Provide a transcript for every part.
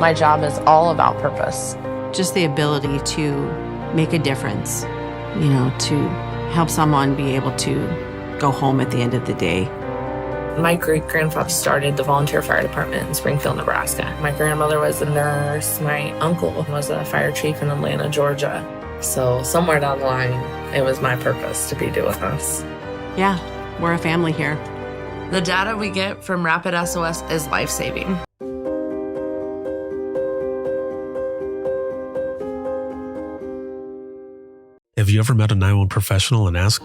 My job is all about purpose. Just the ability to make a difference, to help someone be able to go home at the end of the day. My great-grandfather started the volunteer fire department in Springfield, Nebraska. My grandmother was a nurse. My uncle was a fire chief in Atlanta, Georgia. So somewhere down the line, it was my purpose to be doing this. Yeah, we're a family here. The data we get from Rapid SOS is life-saving. Have you ever met a 911 professional and asked,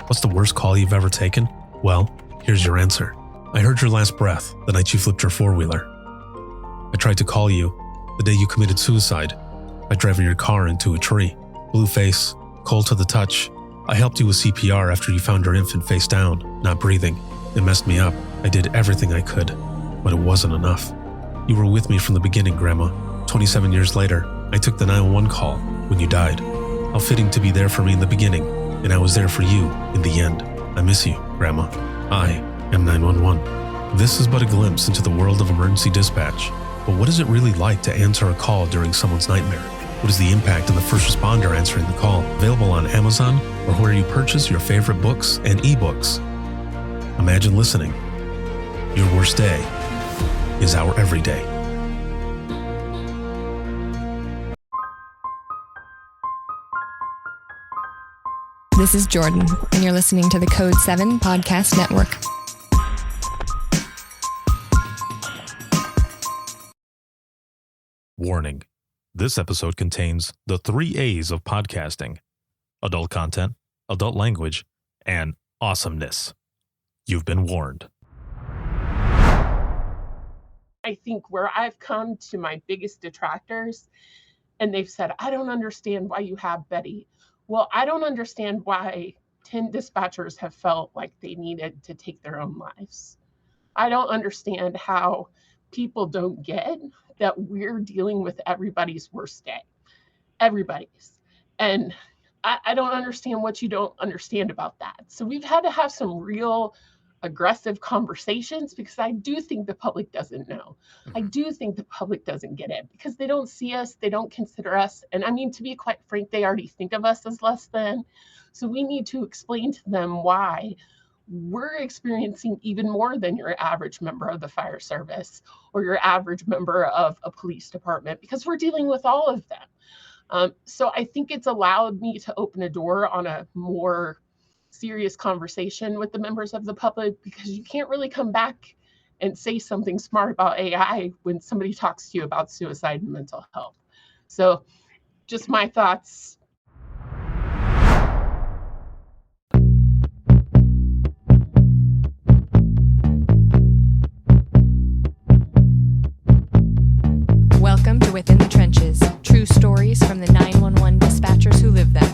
what's the worst call you've ever taken? Well, here's your answer. I heard your last breath the night you flipped your four-wheeler. I tried to call you the day you committed suicide by driving your car into a tree. Blue face, cold to the touch. I helped you with CPR after you found your infant face down, not breathing. It messed me up. I did everything I could, but it wasn't enough. You were with me from the beginning, Grandma. 27 years later, I took the 911 call when you died. How fitting to be there for me in the beginning, and I was there for you in the end. I miss you, Grandma. I am 911. This is but a glimpse into the world of emergency dispatch. But what is it really like to answer a call during someone's nightmare? What is the impact of the first responder answering the call? Available on Amazon or where you purchase your favorite books and ebooks. Imagine listening. Your worst day is our everyday. This is Jordan, and you're listening to the Code 7 Podcast Network. Warning. This episode contains the 3 A's of podcasting: adult content, adult language, and awesomeness. You've been warned. I think where I've come to my biggest detractors, and they've said, I don't understand why you have Betty. Well, I don't understand why 10 dispatchers have felt like they needed to take their own lives. I don't understand how people don't get that we're dealing with everybody's worst day. Everybody's. And I don't understand what you don't understand about that. So we've had to have some real aggressive conversations because I do think the public doesn't know. I do think the public doesn't get it because they don't see us, they don't consider us. And I mean, to be quite frank, they already think of us as less than. So we need to explain to them why we're experiencing even more than your average member of the fire service or your average member of a police department because we're dealing with all of them. So I think it's allowed me to open a door on a more serious conversation with the members of the public because you can't really come back and say something smart about AI when somebody talks to you about suicide and mental health. So just my thoughts. Welcome to Within the Trenches, true stories from the 911 dispatchers who live them.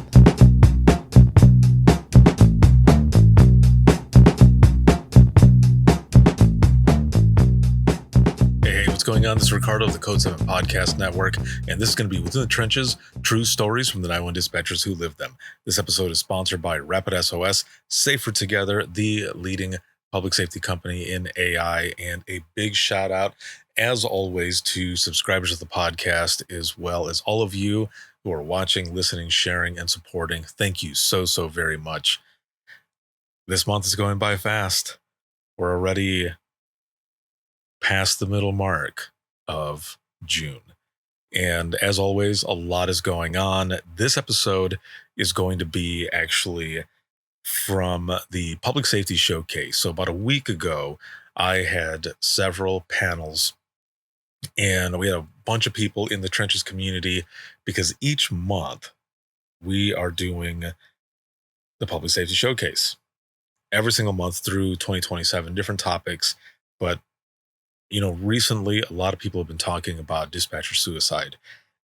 What's going on? This is Ricardo of the Code 7 Podcast Network, and this is going to be Within the Trenches, true stories from the 911 dispatchers who live them. This episode is sponsored by Rapid SOS, Safer Together, the leading public safety company in AI, and a big shout out, as always, to subscribers of the podcast, as well as all of you who are watching, listening, sharing, and supporting. Thank you so very much. This month is going by fast. We're already past the middle mark of June. And as always, a lot is going on. This episode is going to be actually from the Public Safety Showcase. So about a week ago, I had several panels and we had a bunch of people in the trenches community because each month we are doing the Public Safety Showcase every single month through 2027, different topics. But recently, a lot of people have been talking about dispatcher suicide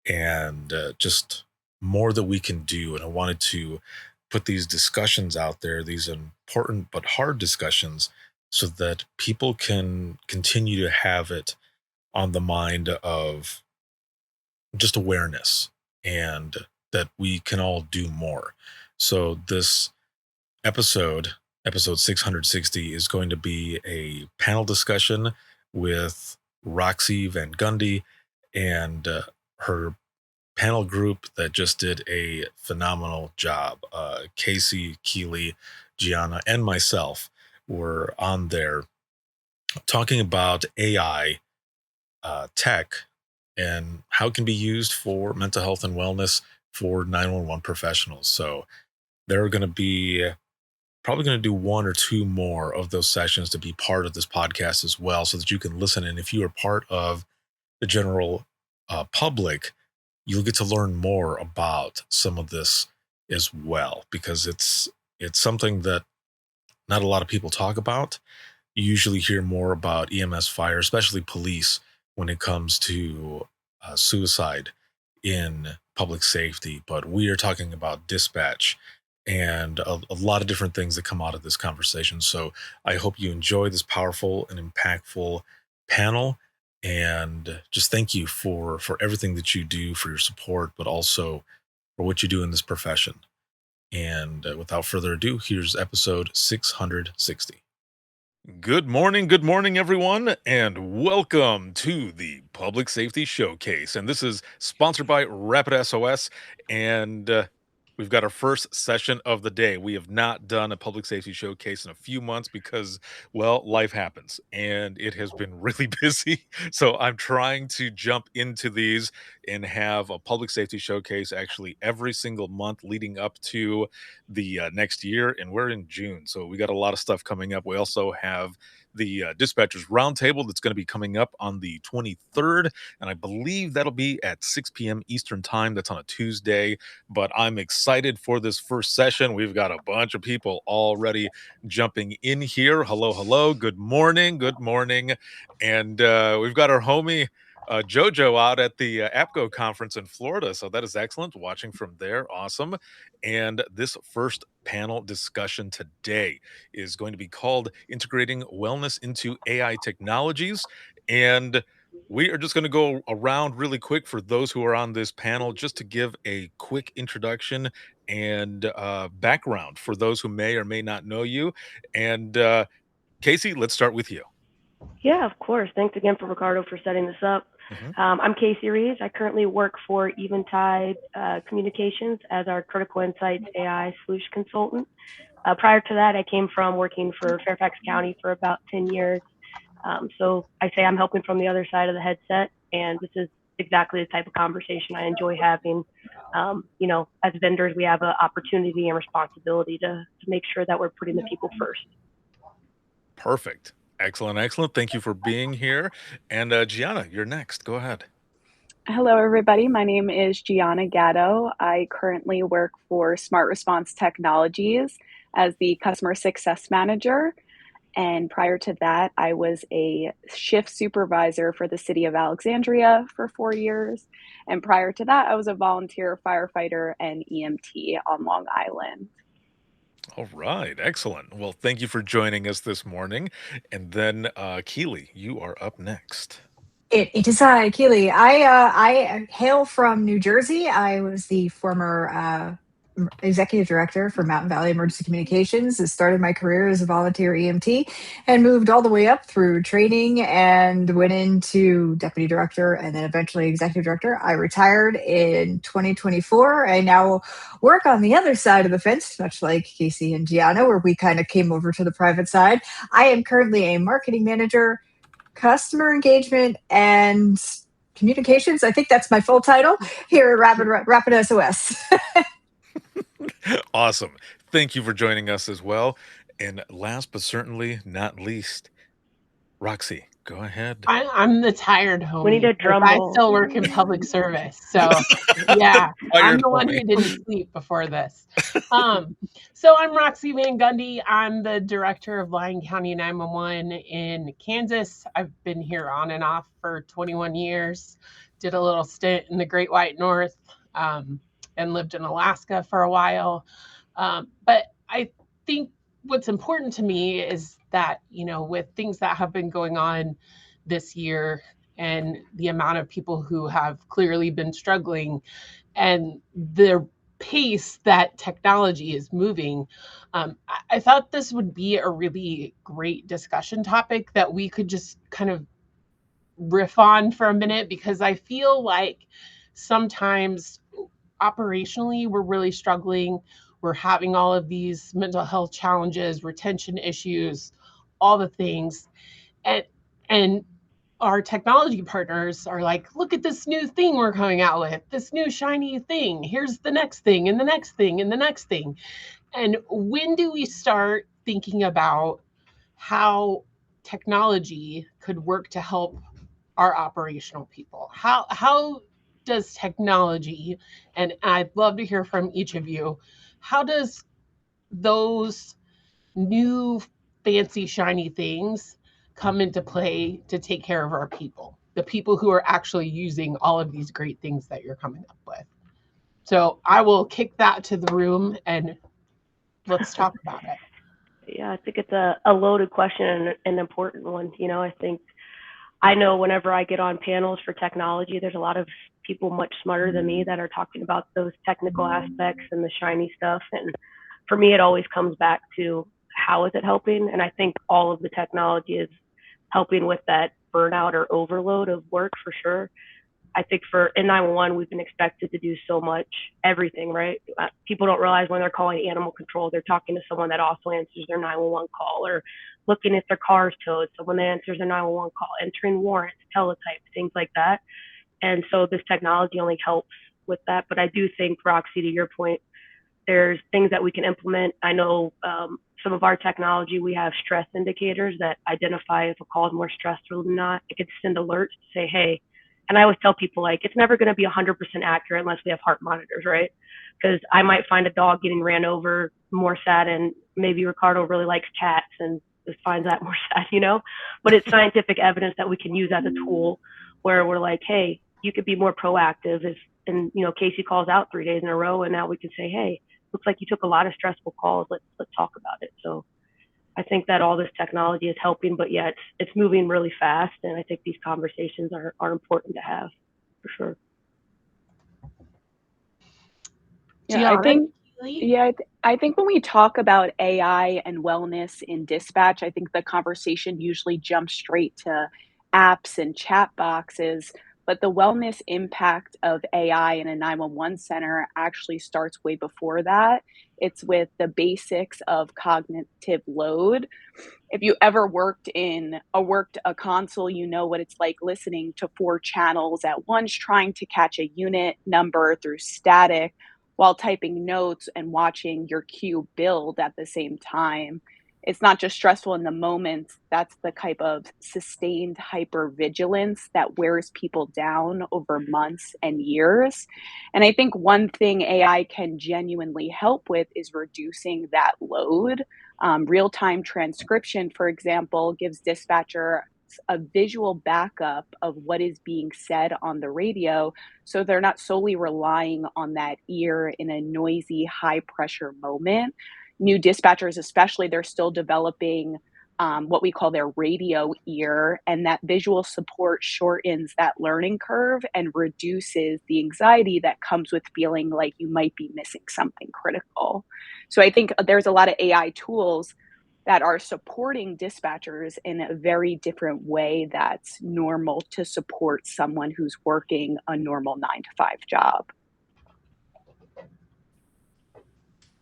and just more that we can do. And I wanted to put these discussions out there, these important but hard discussions, so that people can continue to have it on the mind of just awareness and that we can all do more. So this episode 660, is going to be a panel discussion with Roxy Van Gundy and her panel group that just did a phenomenal job. Casey, Keely, Gianna, and myself were on there talking about AI tech and how it can be used for mental health and wellness for 911 professionals. So there are going to be probably going to do one or two more of those sessions to be part of this podcast as well, so that you can listen. And if you are part of the general public, you'll get to learn more about some of this as well, because it's something that not a lot of people talk about. You usually hear more about EMS, fire, especially police, when it comes to suicide in public safety. But we are talking about dispatch and a lot of different things that come out of this conversation. So I hope you enjoy this powerful and impactful panel. And just thank you for everything that you do, for your support, but also for what you do in this profession. And without further ado, here's episode 660. Good morning, everyone, and welcome to the Public Safety Showcase. And this is sponsored by Rapid SOS, and we've got our first session of the day. We have not done a Public Safety Showcase in a few months because, well, life happens, and it has been really busy. So I'm trying to jump into these and have a Public Safety Showcase actually every single month leading up to the next year, and we're in June, so we got a lot of stuff coming up. We also have the dispatchers roundtable that's going to be coming up on the 23rd, and I believe that'll be at 6 p.m. Eastern time. That's on a Tuesday, but I'm excited for this first session. We've got a bunch of people already jumping in here. Hello, good morning, and we've got our homie Jojo out at the APCO conference in Florida. So that is excellent. Watching from there. Awesome. And this first panel discussion today is going to be called Integrating Wellness into AI Technologies. And we are just going to go around really quick for those who are on this panel, just to give a quick introduction and background for those who may or may not know you. And Casey, let's start with you. Yeah, of course. Thanks again for Ricardo for setting this up. I'm Casey Reeves. I currently work for Eventide Communications as our Critical Insights AI Solution Consultant. Prior to that, I came from working for Fairfax County for about 10 years. So I say I'm helping from the other side of the headset, and this is exactly the type of conversation I enjoy having. As vendors, we have an opportunity and responsibility to make sure that we're putting the people first. Perfect. Excellent. Thank you for being here. And Gianna, you're next. Go ahead. Hello, everybody. My name is Gianna Gatto. I currently work for Smart Response Technologies as the Customer Success Manager. And prior to that, I was a shift supervisor for the city of Alexandria for 4 years. And prior to that, I was a volunteer firefighter and EMT on Long Island. All right. Excellent. Well, thank you for joining us this morning. And then Keely, you are up next. It is I, Keely. I hail from New Jersey. I was the former executive director for Mountain Valley Emergency Communications. I started my career as a volunteer EMT and moved all the way up through training and went into deputy director and then eventually executive director. I retired in 2024. I now work on the other side of the fence, much like Casey and Gianna, where we kind of came over to the private side. I am currently a marketing manager, customer engagement, and communications. I think that's my full title here at Rapid SOS. Awesome. Thank you for joining us as well. And last but certainly not least, Roxy, go ahead. I'm the tired homie. We need a drum I roll. still work in public service. So yeah, I'm the one who didn't sleep before this. So I'm Roxy Van Gundy. I'm the director of Lyon County 911 in Kansas. I've been here on and off for 21 years. Did a little stint in the Great White North and lived in Alaska for a while. But I think what's important to me is that, with things that have been going on this year and the amount of people who have clearly been struggling and the pace that technology is moving, I thought this would be a really great discussion topic that we could just kind of riff on for a minute, because I feel like sometimes operationally we're really struggling. We're having all of these mental health challenges, retention issues, all the things. And our technology partners are like, look at this new thing we're coming out with, this new shiny thing. Here's the next thing and the next thing and the next thing. And when do we start thinking about how technology could work to help our operational people? How does technology, and I'd love to hear from each of you, how does those new fancy shiny things come into play to take care of our people, the people who are actually using all of these great things that you're coming up with? So I will kick that to the room and let's talk about it. Yeah, I think it's a loaded question and an important one. You know, I know whenever I get on panels for technology, there's a lot of people much smarter than me that are talking about those technical aspects and the shiny stuff. And for me, it always comes back to how is it helping? And I think all of the technology is helping with that burnout or overload of work for sure. I think in 911, we've been expected to do so much, everything, right? People don't realize when they're calling animal control, they're talking to someone that also answers their 911 call, or looking if their car's towed, someone that answers their 911 call, entering warrants, teletype, things like that. And so this technology only helps with that. But I do think, Roxy, to your point, there's things that we can implement. I know some of our technology, we have stress indicators that identify if a call is more stressful than not. It could send alerts to say, hey, and I always tell people, like, it's never going to be 100% accurate unless we have heart monitors, right? Because I might find a dog getting ran over more sad, and maybe Ricardo really likes cats and just finds that more sad, you know? But it's scientific evidence that we can use as a tool where we're like, hey, you could be more proactive. And, you know, Casey calls out 3 days in a row, and now we can say, hey, looks like you took a lot of stressful calls. Let's talk about it. So I think that all this technology is helping, but yeah, it's moving really fast, and I think these conversations are important to have for sure. Yeah, I think when we talk about AI and wellness in dispatch, I think the conversation usually jumps straight to apps and chat boxes. But the wellness impact of AI in a 911 center actually starts way before that. It's with the basics of cognitive load. If you ever worked a console, you know what it's like listening to 4 channels at once, trying to catch a unit number through static while typing notes and watching your queue build at the same time. It's not just stressful in the moment, that's the type of sustained hypervigilance that wears people down over months and years. And I think one thing AI can genuinely help with is reducing that load. Real-time transcription, for example, gives dispatcher a visual backup of what is being said on the radio, so they're not solely relying on that ear in a noisy, high pressure moment. New dispatchers, especially, they're still developing what we call their radio ear, and that visual support shortens that learning curve and reduces the anxiety that comes with feeling like you might be missing something critical. So I think there's a lot of AI tools that are supporting dispatchers in a very different way that's normal to support someone who's working a normal 9 to 5 job.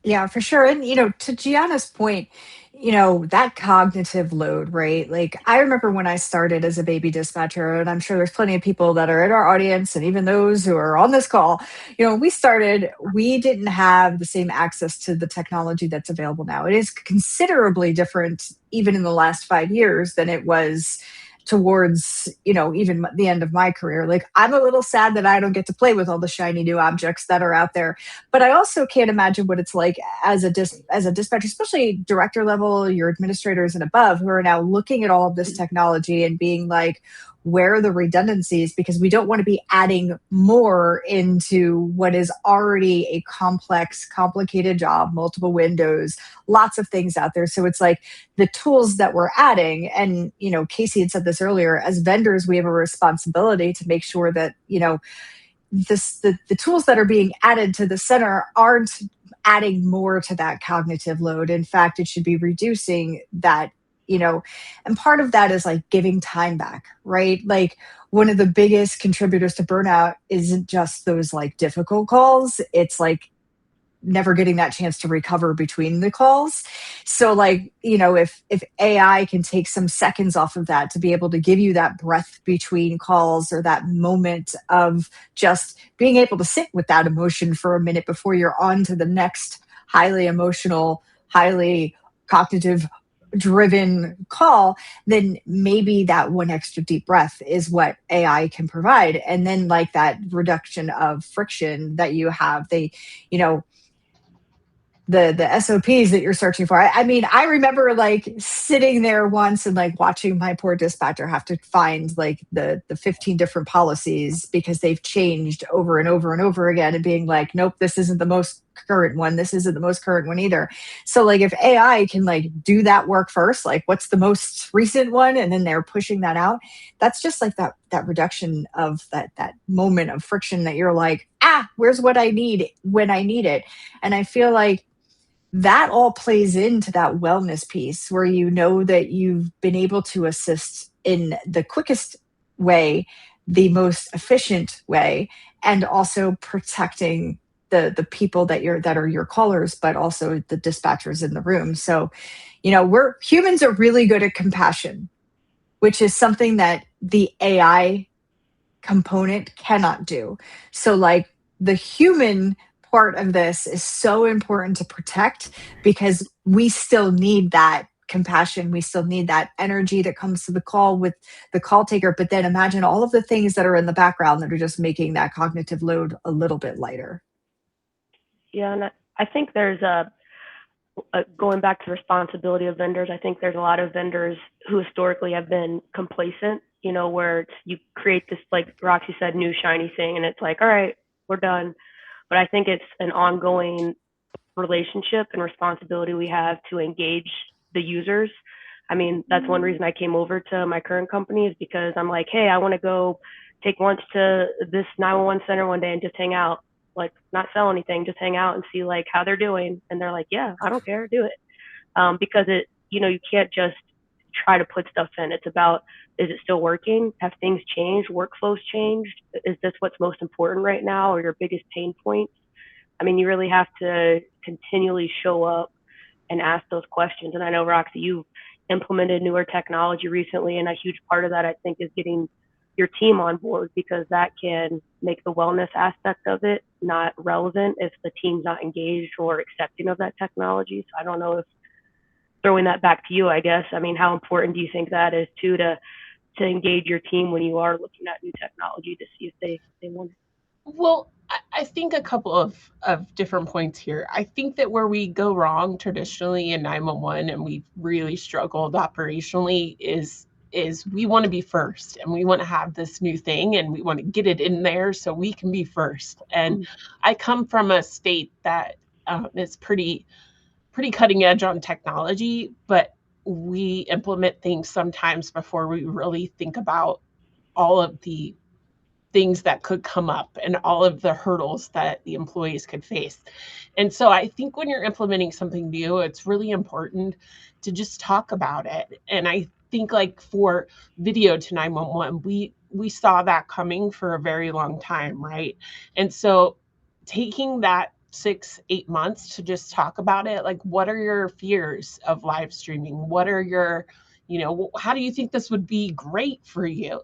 Yeah, for sure. And, to Gianna's point, that cognitive load, right? Like, I remember when I started as a baby dispatcher, and I'm sure there's plenty of people that are in our audience and even those who are on this call, when we started, we didn't have the same access to the technology that's available now. It is considerably different, even in the last 5 years, than it was towards even the end of my career. Like, I'm a little sad that I don't get to play with all the shiny new objects that are out there, but I also can't imagine what it's like as a dispatcher, especially director level, your administrators and above, who are now looking at all of this technology and being like, where are the redundancies? Because we don't want to be adding more into what is already a complex, complicated job, multiple windows, lots of things out there. So it's like the tools that we're adding, and Casey had said this earlier, as vendors, we have a responsibility to make sure that the tools that are being added to the center aren't adding more to that cognitive load. In fact, it should be reducing that and part of that is like giving time back, right? Like one of the biggest contributors to burnout isn't just those like difficult calls. It's like never getting that chance to recover between the calls. So like, if AI can take some seconds off of that to be able to give you that breath between calls, or that moment of just being able to sit with that emotion for a minute before you're on to the next highly emotional, highly cognitive driven call, then maybe that one extra deep breath is what AI can provide. And then like that reduction of friction that you have, you know, the SOPs that you're searching for. I mean, I remember like sitting there once and like watching my poor dispatcher have to find like the 15 different policies because they've changed over and over and over again, and being like, nope, this isn't the most current one. This isn't the most current one either. So like if AI can like do that work first, like what's the most recent one, and then they're pushing that out, that's just like that reduction of that moment of friction that you're like, where's what I need when I need it. And I feel like that all plays into that wellness piece where you know that you've been able to assist in the quickest way, the most efficient way, and also protecting the people that are your callers, but also the dispatchers in the room. So, we're humans are really good at compassion, which is something that the AI component cannot do. So like the human part of this is so important to protect, because we still need that compassion. We still need that energy that comes to the call with the call taker. But then imagine all of the things that are in the background that are just making that cognitive load a little bit lighter. Yeah, and I think there's going back to the responsibility of vendors, I think there's a lot of vendors who historically have been complacent, where you create this, like Roxy said, new shiny thing, and it's like, all right, we're done. But I think it's an ongoing relationship and responsibility we have to engage the users. I mean, that's one reason I came over to my current company, is because I'm like, hey, I want to go take lunch to this 911 center one day and just hang out, like not sell anything, just hang out and see like how they're doing. And they're like, yeah, I don't care, do it. Because you can't just try to put stuff in. It's about, is it still working? Have things changed? Workflows changed? Is this what's most important right now, or your biggest pain points? I mean, you really have to continually show up and ask those questions. And I know, Roxy, you've implemented newer technology recently, and a huge part of that, I think, is getting your team on board, because that can make the wellness aspect of it not relevant if the team's not engaged or accepting of that technology. So I don't know if, throwing that back to you, I guess, I mean, how important do you think that is too, to engage your team when you are looking at new technology to see if they want it? Well, I think a couple of different points here. I think that where we go wrong traditionally in 911, and we've really struggled operationally, is we want to be first, and we want to have this new thing, and we want to get it in there so we can be first. And I come from a state that is pretty cutting edge on technology, but we implement things sometimes before we really think about all of the things that could come up and all of the hurdles that the employees could face. And so I think when you're implementing something new, it's really important to just talk about it. And I think like for video to 911, we saw that coming for a very long time, right? And so taking that 6-8 months to just talk about it, like, what are your fears of live streaming? What are your, how do you think this would be great for you?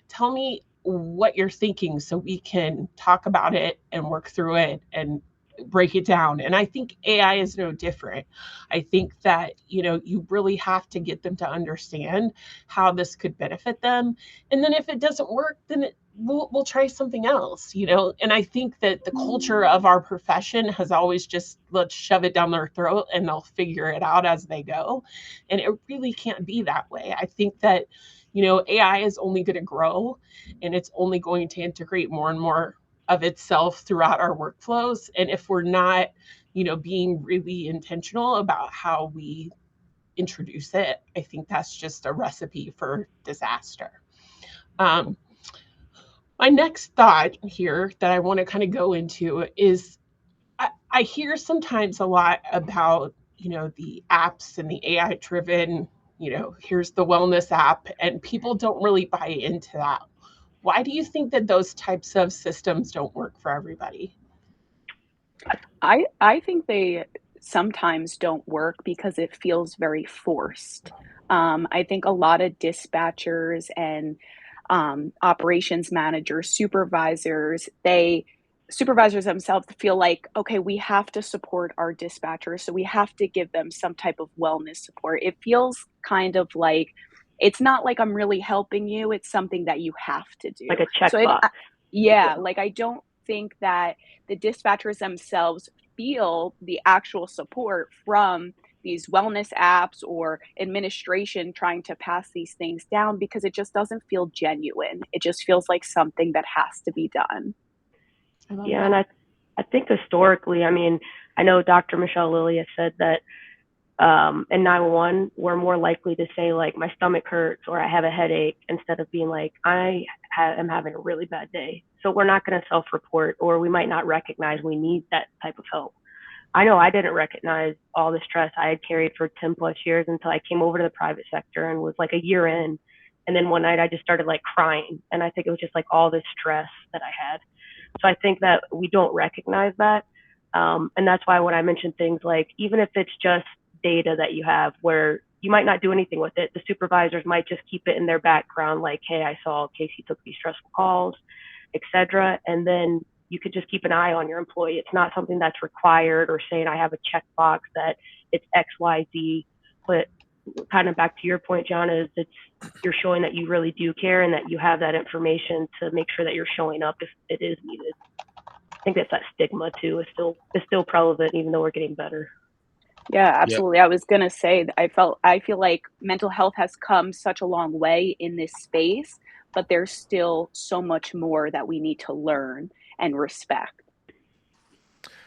Tell me what you're thinking so we can talk about it and work through it and break it down. And I think AI is no different. I think that, you really have to get them to understand how this could benefit them. And then if it doesn't work, then we'll try something else, And I think that the culture of our profession has always just, let's shove it down their throat and they'll figure it out as they go. And it really can't be that way. I think that, AI is only going to grow, and it's only going to integrate more and more of itself throughout our workflows. And if we're not, being really intentional about how we introduce it, I think that's just a recipe for disaster. My next thought here that I want to kind of go into is I hear sometimes a lot about, the apps and the AI driven, here's the wellness app, and people don't really buy into that. Why do you think that those types of systems don't work for everybody? I think they sometimes don't work because it feels very forced. I think a lot of dispatchers and operations managers, supervisors themselves feel like, okay, we have to support our dispatchers, so we have to give them some type of wellness support. It feels kind of like it's not like I'm really helping you; it's something that you have to do. Like a So it, checkbox. yeah, like I don't think that the dispatchers themselves feel the actual support from these wellness apps or administration trying to pass these things down because it just doesn't feel genuine. It just feels like something that has to be done. Yeah, and I think historically, I mean, I know Dr. Michelle Lilly has said that in 911, we're more likely to say like my stomach hurts or I have a headache instead of being like am having a really bad day. So we're not going to self-report, or we might not recognize we need that type of help. I know I didn't recognize all the stress I had carried for 10 plus years until I came over to the private sector and was like a year in. And then one night I just started like crying. And I think it was just like all this stress that I had. So I think that we don't recognize that. And that's why when I mention things like, even if it's just data that you have where you might not do anything with it, the supervisors might just keep it in their background, like, hey, I saw Casey took these stressful calls, etc. And then you could just keep an eye on your employee. It's not something that's required or saying I have a checkbox that it's XYZ. But kind of back to your point, John, is you're showing that you really do care and that you have that information to make sure that you're showing up if it is needed. I think that stigma too is still prevalent, even though we're getting better. Yeah, absolutely. I was gonna say that I feel like mental health has come such a long way in this space, but there's still so much more that we need to learn and respect.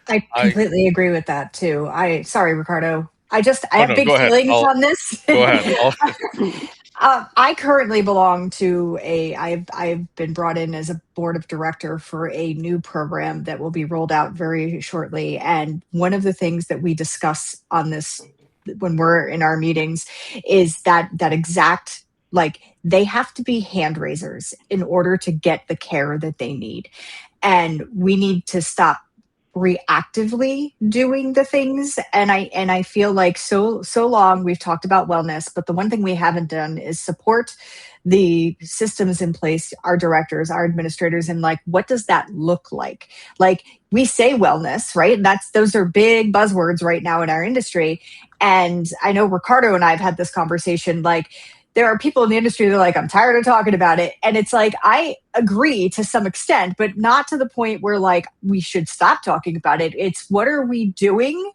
I completely agree with that too. Sorry, Ricardo. I have no, big go ahead. feelings on this. Go ahead. I currently belong to I've been brought in as a board of director for a new program that will be rolled out very shortly. And one of the things that we discuss on this when we're in our meetings is that exact, like, they have to be hand raisers in order to get the care that they need. And we need to stop reactively doing the things. And I feel like so long we've talked about wellness, but the one thing we haven't done is support the systems in place, our directors, our administrators, and like, what does that look like? Like, we say wellness, right? And those are big buzzwords right now in our industry. And I know Ricardo and I have had this conversation, like, there are people in the industry that are like, I'm tired of talking about it. And it's like, I agree to some extent, but not to the point where like we should stop talking about it. It's what are we doing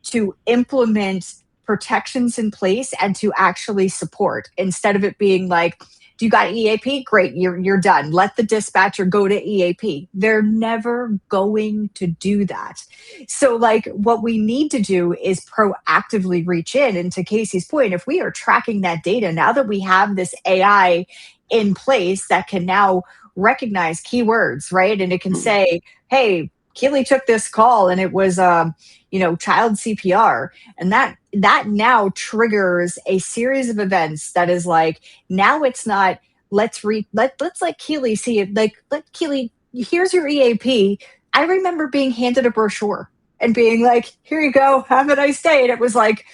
to implement protections in place and to actually support, instead of it being like, do you got EAP? Great, you're done. Let the dispatcher go to EAP. They're never going to do that. So like, what we need to do is proactively reach in. And to Casey's point, if we are tracking that data, now that we have this AI in place that can now recognize keywords, right? And it can say, hey, Keely took this call and it was child CPR, and that now triggers a series of events that is like, now it's not let's let Keely see it, like, let Keely, here's your EAP. I remember being handed a brochure and being like, here you go, have a nice day. And it was like,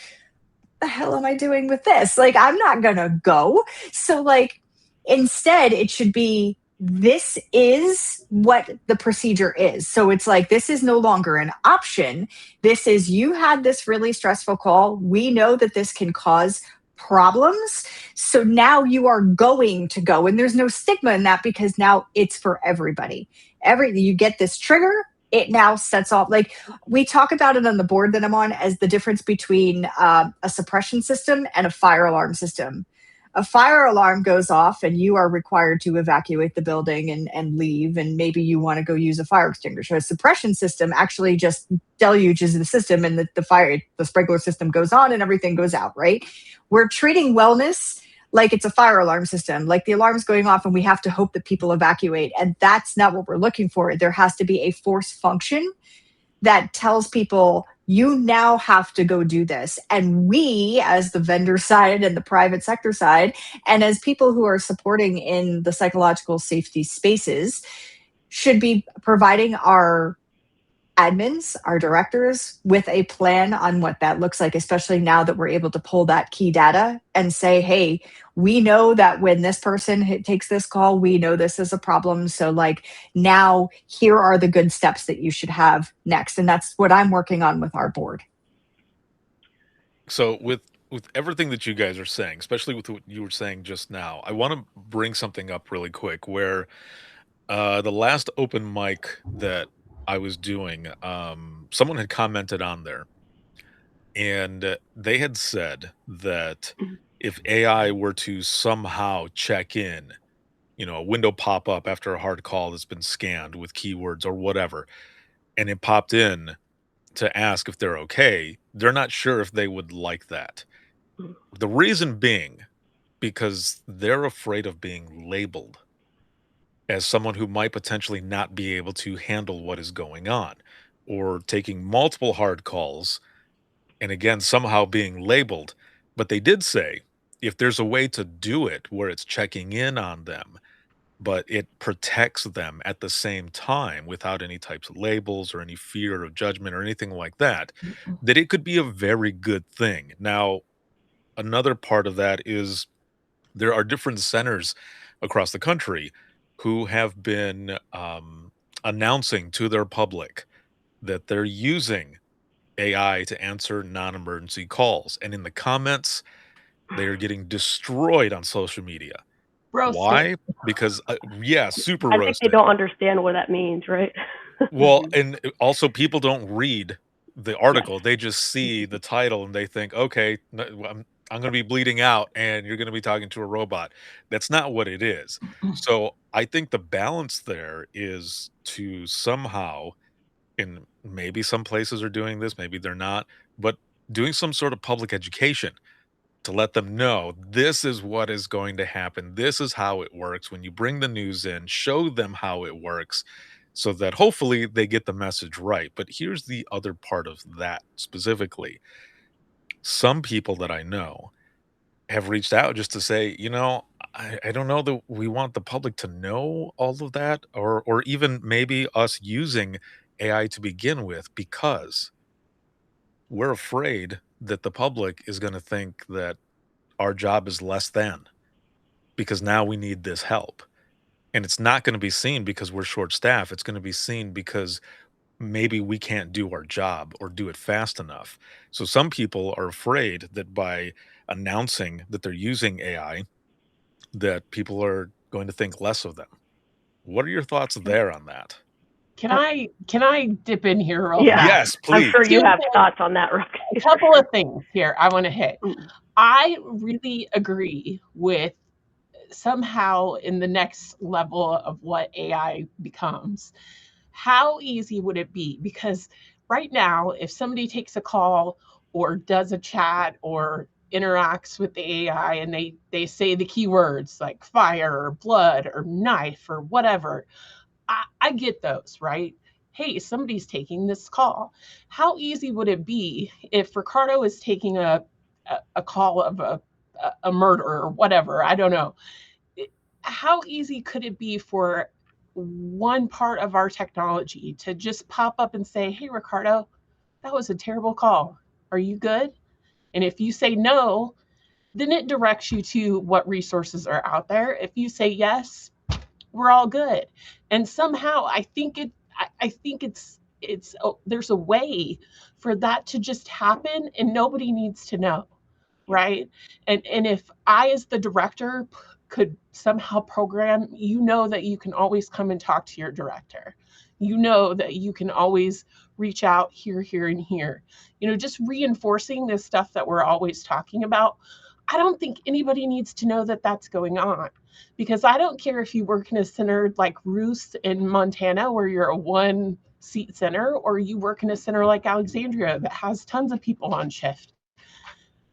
the hell am I doing with this? Like, I'm not gonna go. So like, instead it should be, this is what the procedure is. So it's like, this is no longer an option. This is, you had this really stressful call. We know that this can cause problems. So now you are going to go. And there's no stigma in that because now it's for everybody. You get this trigger, it now sets off. Like, we talk about it on the board that I'm on as the difference between a suppression system and a fire alarm system. A fire alarm goes off and you are required to evacuate the building and leave, and maybe you want to go use a fire extinguisher. A suppression system actually just deluges the system, and the sprinkler system goes on and everything goes out, right? We're treating wellness like it's a fire alarm system, like the alarm's going off and we have to hope that people evacuate. And that's not what we're looking for. There has to be a force function that tells people You now have to go do this. And we, as the vendor side and the private sector side, and as people who are supporting in the psychological safety spaces, should be providing our admins, our directors, with a plan on what that looks like, especially now that we're able to pull that key data and say, hey, we know that when this person takes this call, we know this is a problem. So, like, now here are the good steps that you should have next. And that's what I'm working on with our board. So with everything that you guys are saying, especially with what you were saying just now, I want to bring something up really quick where the last open mic that I was doing, someone had commented on there, and they had said that if AI were to somehow check in, a window pop up after a hard call that's been scanned with keywords or whatever, and it popped in to ask if they're okay, they're not sure if they would like that. The reason being because they're afraid of being labeled as someone who might potentially not be able to handle what is going on, or taking multiple hard calls and again somehow being labeled. But they did say if there's a way to do it where it's checking in on them, but it protects them at the same time without any types of labels or any fear of judgment or anything like that, that it could be a very good thing. Now, another part of that is there are different centers across the country who have been announcing to their public that they're using AI to answer non-emergency calls. And in the comments, they are getting destroyed on social media. Roasted. Why? Because, yeah, super I think they roasted. don't understand what that means, right? Well, and also people don't read the article. They just see the title and they think, okay, I'm going to be bleeding out and you're going to be talking to a robot. That's not what it is. So I think the balance there is to somehow, and maybe some places are doing this, maybe they're not, but doing some sort of public education to let them know this is what is going to happen. This is how it works. When you bring the news in, show them how it works so that hopefully they get the message right. But here's the other part of that specifically. Some people that I know have reached out just to say, I don't know that we want the public to know all of that, or even maybe us using AI to begin with, because we're afraid that the public is going to think that our job is less than because now we need this help. And it's not going to be seen because we're short staffed. It's going to be seen because maybe we can't do our job or do it fast enough. So some people are afraid that by announcing that they're using AI, that people are going to think less of them. What are your thoughts there on that? Can I dip in here real Yeah. fast? Yes, please. I'm sure you have thoughts on that, Rook. A couple of things here I want to hit. I really agree with somehow in the next level of what AI becomes. How easy would it be? Because right now, if somebody takes a call or does a chat or interacts with the AI and they say the keywords like fire or blood or knife or whatever, I get those, right? Hey, somebody's taking this call. How easy would it be if Ricardo is taking a call of a murder or whatever? I don't know. How easy could it be for one part of our technology to just pop up and say, hey, Ricardo, that was a terrible call. Are you good? And if you say no, then it directs you to what resources are out there. If you say yes, we're all good. And somehow I think it's there's a way for that to just happen and nobody needs to know, right? And if I as the director could somehow program, that you can always come and talk to your director. That you can always reach out here, and here. Just reinforcing this stuff that we're always talking about. I don't think anybody needs to know that that's going on, because I don't care if you work in a center like Roos in Montana where you're a one seat center, or you work in a center like Alexandria that has tons of people on shift.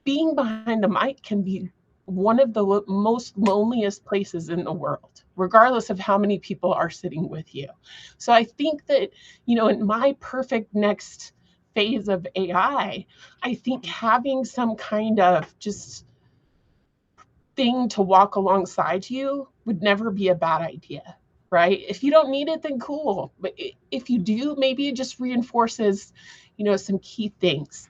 Being behind the mic can be one of the most loneliest places in the world, regardless of how many people are sitting with you. So I think that, in my perfect next phase of AI, I think having some kind of just thing to walk alongside you would never be a bad idea, right? If you don't need it, then cool. But if you do, maybe it just reinforces, some key things.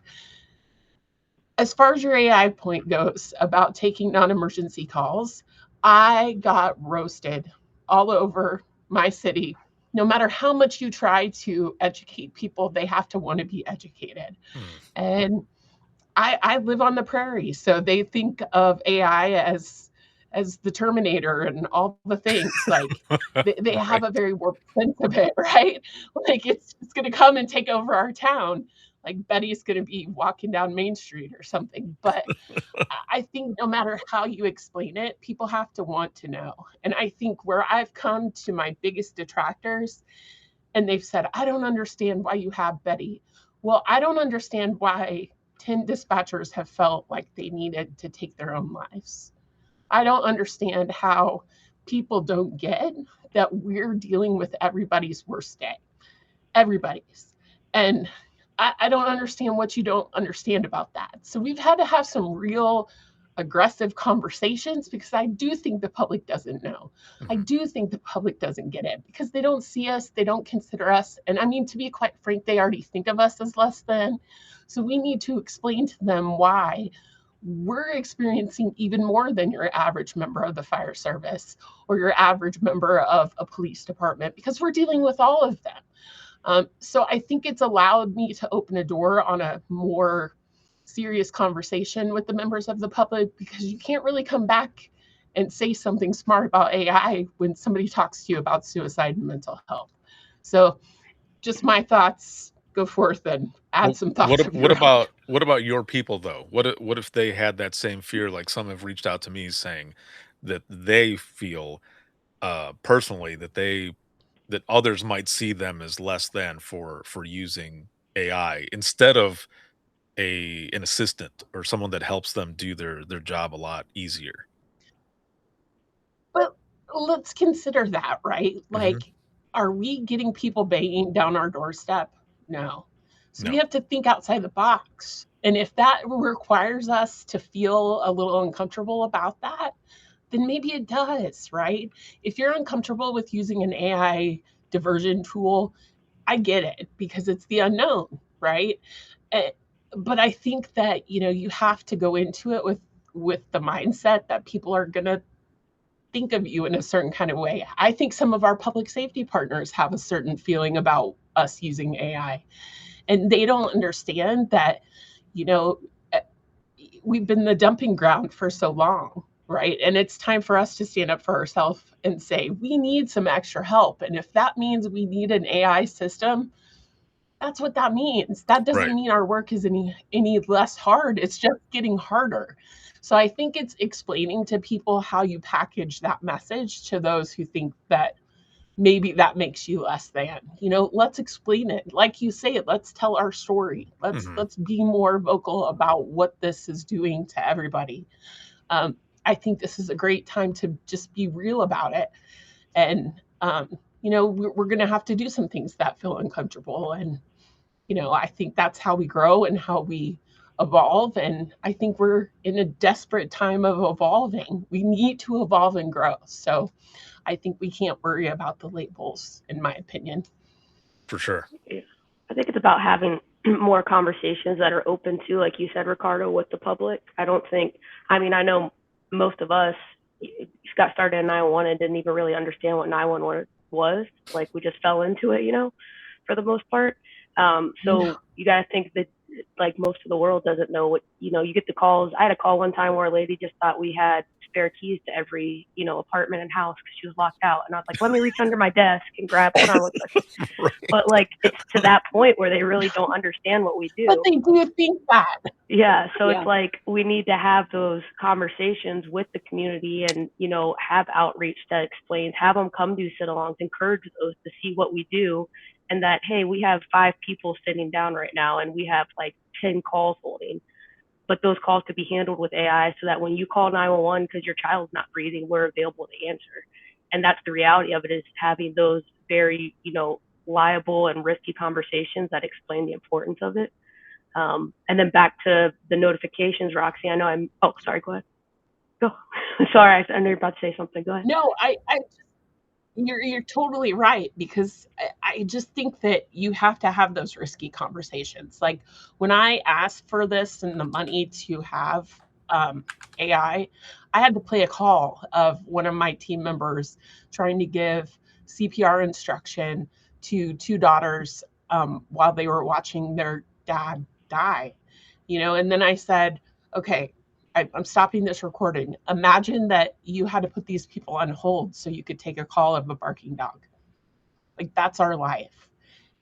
As far as your AI point goes about taking non-emergency calls, I got roasted all over my city. No matter how much you try to educate people, they have to want to be educated. And I live on the prairie, so they think of AI as the Terminator and all the things. Like they have a very warped sense of it, right? Like it's going to come and take over our town. Like Betty's going to be walking down Main Street or something. But I think no matter how you explain it, people have to want to know. And I think where I've come to my biggest detractors, and they've said, I don't understand why you have Betty. Well, I don't understand why 10 dispatchers have felt like they needed to take their own lives. I don't understand how people don't get that we're dealing with everybody's worst day. Everybody's. And I don't understand what you don't understand about that. So we've had to have some real aggressive conversations because I do think the public doesn't know. I do think the public doesn't get it because they don't see us, they don't consider us. And I mean, to be quite frank, they already think of us as less than. So we need to explain to them why we're experiencing even more than your average member of the fire service or your average member of a police department because we're dealing with all of them. So I think it's allowed me to open a door on a more serious conversation with the members of the public because you can't really come back and say something smart about AI when somebody talks to you about suicide and mental health. So just my thoughts. Go forth and add some thoughts. What about your people though? What if they had that same fear? Like some have reached out to me saying that they feel personally that others might see them as less than for using AI instead of an assistant or someone that helps them do their job a lot easier. But let's consider that, right? Mhm. Like, are we getting people banging down our doorstep? No. So we No. have to think outside the box. And if that requires us to feel a little uncomfortable about that, then maybe it does, right? If you're uncomfortable with using an AI diversion tool, I get it because it's the unknown, right? Eh, But I think that, you have to go into it with the mindset that people are going to think of you in a certain kind of way. I think some of our public safety partners have a certain feeling about us using AI, and they don't understand that, you know, eh, we've been the dumping ground for so long, right? And it's time for us to stand up for ourselves and say, we need some extra help. And if that means we need an AI system, that's what that means. That doesn't Right. mean our work is any less hard. It's just getting harder. So I think it's explaining to people how you package that message to those who think that maybe that makes you less than. Let's explain it. Like you say, let's tell our story. Let's Mhm. let's be more vocal about what this is doing to everybody. I think this is a great time to just be real about it. And we're going to have to do some things that feel uncomfortable. And I think that's how we grow and how we evolve. And I think we're in a desperate time of evolving. We need to evolve and grow. So I think we can't worry about the labels, in my opinion. For sure. Yeah. I think it's about having more conversations that are open to, like you said, Ricardo, with the public. I mean, I know most of us got started in 911 and didn't even really understand what 911 was. Like we just fell into it, for the most part. So you got to think that like most of the world doesn't know what, you get the calls. I had a call one time where a lady just thought we had spare keys to every, apartment and house because she was locked out. And I was like, let me reach under my desk and hold on, Right. but like it's to that point where they really don't understand what we But do. they do think that. Yeah, so Yeah. it's like we need to have those conversations with the community and have outreach that explains, have them come do sit-alongs, encourage those to see what we do, and that hey, we have 5 people sitting down right now and we have like 10 calls holding, but those calls could be handled with AI so that when you call 911 because your child's not breathing, we're available to answer. And that's the reality of it, is having those very liable and risky conversations that explain the importance of it. And then back to the notifications, Roxy. I know oh, sorry, go ahead. Go. Sorry, I know you're about to say something. Go ahead. No, you're totally right, because I just think that you have to have those risky conversations. Like when I asked for this and the money to have AI, I had to play a call of one of my team members trying to give CPR instruction to two daughters while they were watching their dad die. And then I said, okay, I'm stopping this recording. Imagine that you had to put these people on hold so you could take a call of a barking dog. Like, that's our life.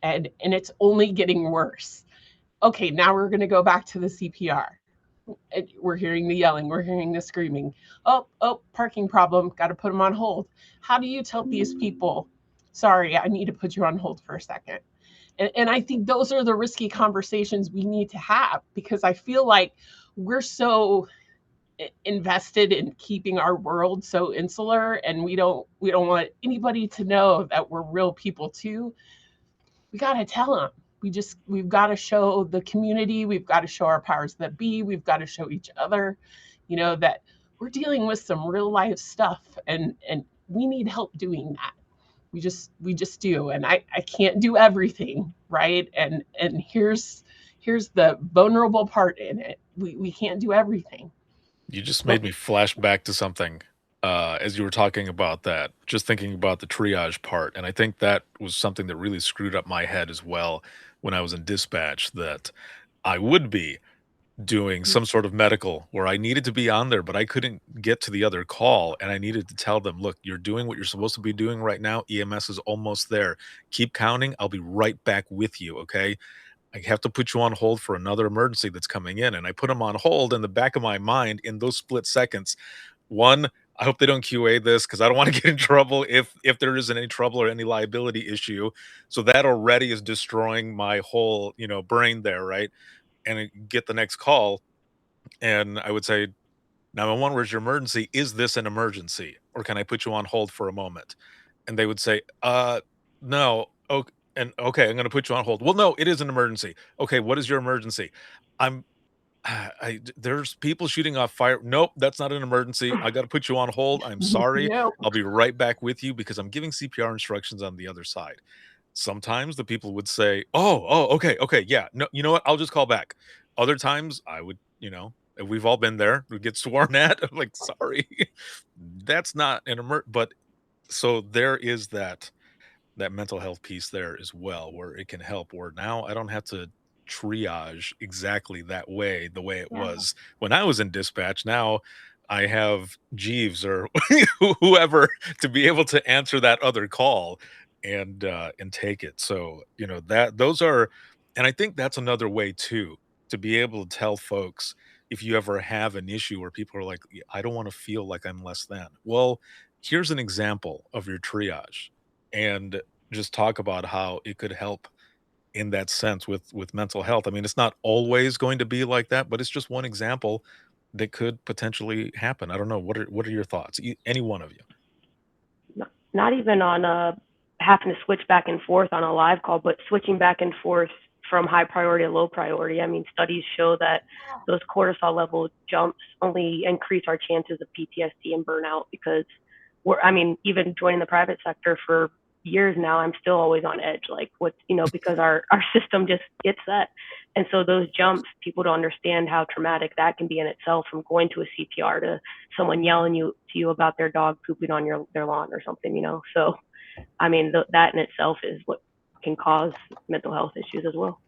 And it's only getting worse. Okay, now we're going to go back to the CPR. We're hearing the yelling, we're hearing the screaming. Oh, parking problem, got to put them on hold. How do you tell these people, sorry, I need to put you on hold for a second? And I think those are the risky conversations we need to have, because I feel like we're so invested in keeping our world so insular, and we don't want anybody to know that we're real people too. We got to tell them. We've got to show the community, we've got to show our powers that be, we've got to show each other, that we're dealing with some real life stuff, and we need help doing that. We just do. And I can't do everything, right? And here's the vulnerable part in it. We can't do everything. You just made me flash back to something as you were talking about that, just thinking about the triage part. And I think that was something that really screwed up my head as well when I was in dispatch, that I would be doing some sort of medical where I needed to be on there, but I couldn't get to the other call. And I needed to tell them, look, you're doing what you're supposed to be doing right now. EMS is almost there. Keep counting. I'll be right back with you. Okay. I have to put you on hold for another emergency that's coming in. And I put them on hold in the back of my mind in those split seconds. One, I hope they don't QA this because I don't want to get in trouble if there isn't any trouble or any liability issue. So that already is destroying my whole, brain there, right? And get the next call. And I would say, 911, where's your emergency? Is this an emergency? Or can I put you on hold for a moment? And they would say, no. Okay. And okay, I'm going to put you on hold. Well, no, it is an emergency. Okay, what is your emergency? I'm there's people shooting off fire. Nope, that's not an emergency. I got to put you on hold. I'm sorry. No. I'll be right back with you because I'm giving CPR instructions on the other side. Sometimes the people would say, okay, yeah. No, you know what? I'll just call back. Other times I would, we've all been there. We get sworn at. I'm like, sorry, that's not an but so there is that mental health piece there as well, where it can help, where now I don't have to triage exactly that way, the way it was when I was in dispatch. Now I have Jeeves or whoever to be able to answer that other call and take it. So, that those are, and I think that's another way too, to be able to tell folks if you ever have an issue where people are like, I don't want to feel like I'm less than. Well, here's an example of your triage, and just talk about how it could help in that sense with mental health. I mean, it's not always going to be like that, but it's just one example that could potentially happen. I don't know. What are your thoughts? Any one of you? Not even on having to switch back and forth on a live call, but switching back and forth from high priority to low priority. I mean, studies show that those cortisol level jumps only increase our chances of PTSD and burnout, because even joining the private sector for years now, I'm still always on edge, like because our system just gets that. And so those jumps, people don't understand how traumatic that can be in itself, from going to a CPR to someone yelling to you about their dog pooping on their lawn or something, So, I mean, that in itself is what can cause mental health issues as well.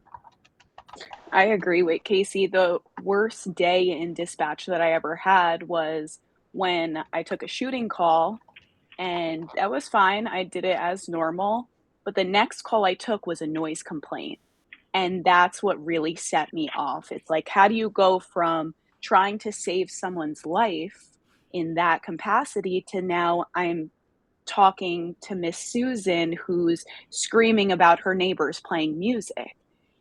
I agree with Casey. The worst day in dispatch that I ever had was when I took a shooting call, and that was fine. I did it as normal. But the next call I took was a noise complaint. And that's what really set me off. It's like, how do you go from trying to save someone's life in that capacity to now I'm talking to Miss Susan who's screaming about her neighbors playing music?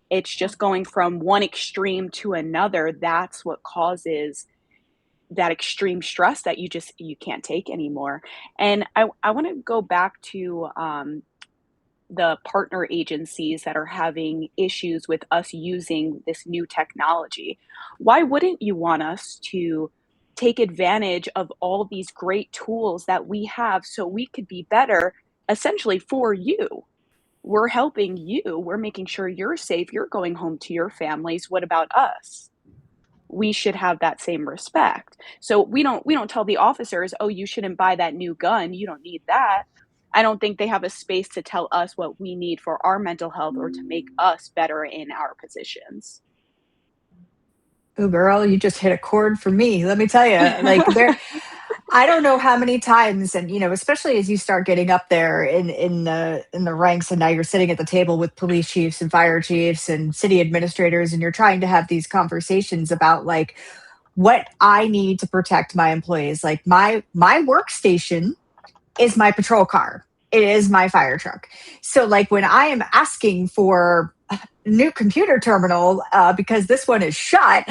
It's just going from one extreme to another. That's what causes that extreme stress that you can't take anymore. And I want to go back to the partner agencies that are having issues with us using this new technology. Why wouldn't you want us to take advantage of all these great tools that we have so we could be better essentially for you? We're helping you. We're making sure you're safe. You're going home to your families. What about us? We should have that same respect. So we don't tell the officers, "Oh, you shouldn't buy that new gun. You don't need that." I don't think they have a space to tell us what we need for our mental health or to make us better in our positions. Oh, girl, you just hit a chord for me. Let me tell you, like I don't know how many times, and especially as you start getting up there in the ranks, and now you're sitting at the table with police chiefs and fire chiefs and city administrators, and you're trying to have these conversations about like what I need to protect my employees. Like my workstation is my patrol car. It is my fire truck. So like when I am asking for a new computer terminal because this one is shut,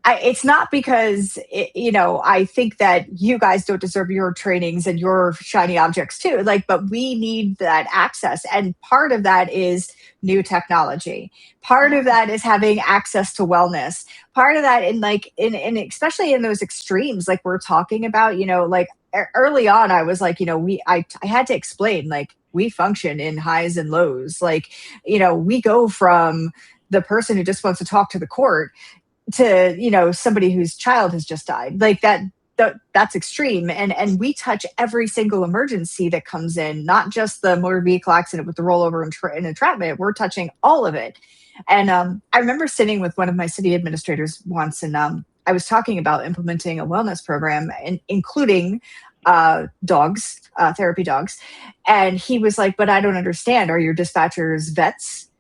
it's not because I think that you guys don't deserve your trainings and your shiny objects too. Like, but we need that access, and part of that is new technology. Part of that is having access to wellness. Part of that, in especially in those extremes, like we're talking about, like early on, I was like, I had to explain like we function in highs and lows. Like, we go from the person who just wants to talk to the court to somebody whose child has just died, like that's extreme, and we touch every single emergency that comes in, not just the motor vehicle accident with the rollover and entrapment. We're touching all of it. And I remember sitting with one of my city administrators once, and I was talking about implementing a wellness program, and including dogs, therapy dogs. And he was like, "But I don't understand, are your dispatchers vets?"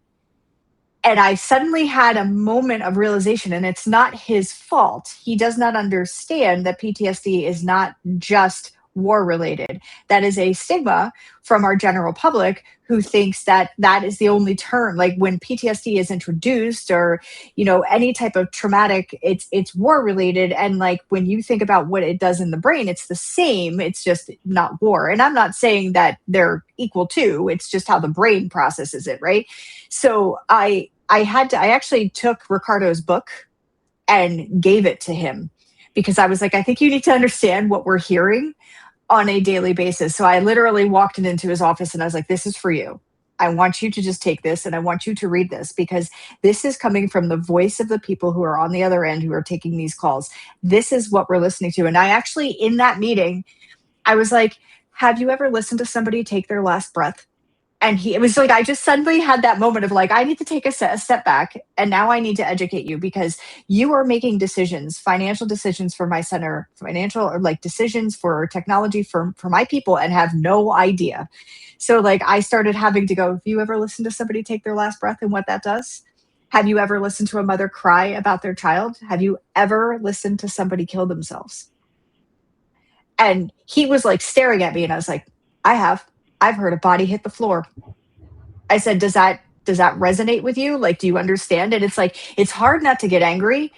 And I suddenly had a moment of realization, and it's not his fault. He does not understand that PTSD is not just war related. That is a stigma from our general public who thinks that that is the only term. Like when PTSD is introduced, or any type of traumatic, it's war related. And like when you think about what it does in the brain, it's the same. It's just not war. And I'm not saying that they're equal to. It's just how the brain processes it, right? So I actually took Ricardo's book and gave it to him, because I was like, I think you need to understand what we're hearing on a daily basis. So I literally walked into his office and I was like, this is for you. I want you to just take this and I want you to read this, because this is coming from the voice of the people who are on the other end, who are taking these calls. This is what we're listening to. And I actually, in that meeting, I was like, have you ever listened to somebody take their last breath? And it was like, I just suddenly had that moment of like, I need to take a step back, and now I need to educate you, because you are making decisions, financial decisions for my center, financial or like decisions for technology for my people, and have no idea. So like I started having to go, have you ever listened to somebody take their last breath and what that does? Have you ever listened to a mother cry about their child? Have you ever listened to somebody kill themselves? And he was like staring at me, and I was like, I have. I've heard a body hit the floor. I said, does that resonate with you? Like, do you understand it? It's like, it's hard not to get angry,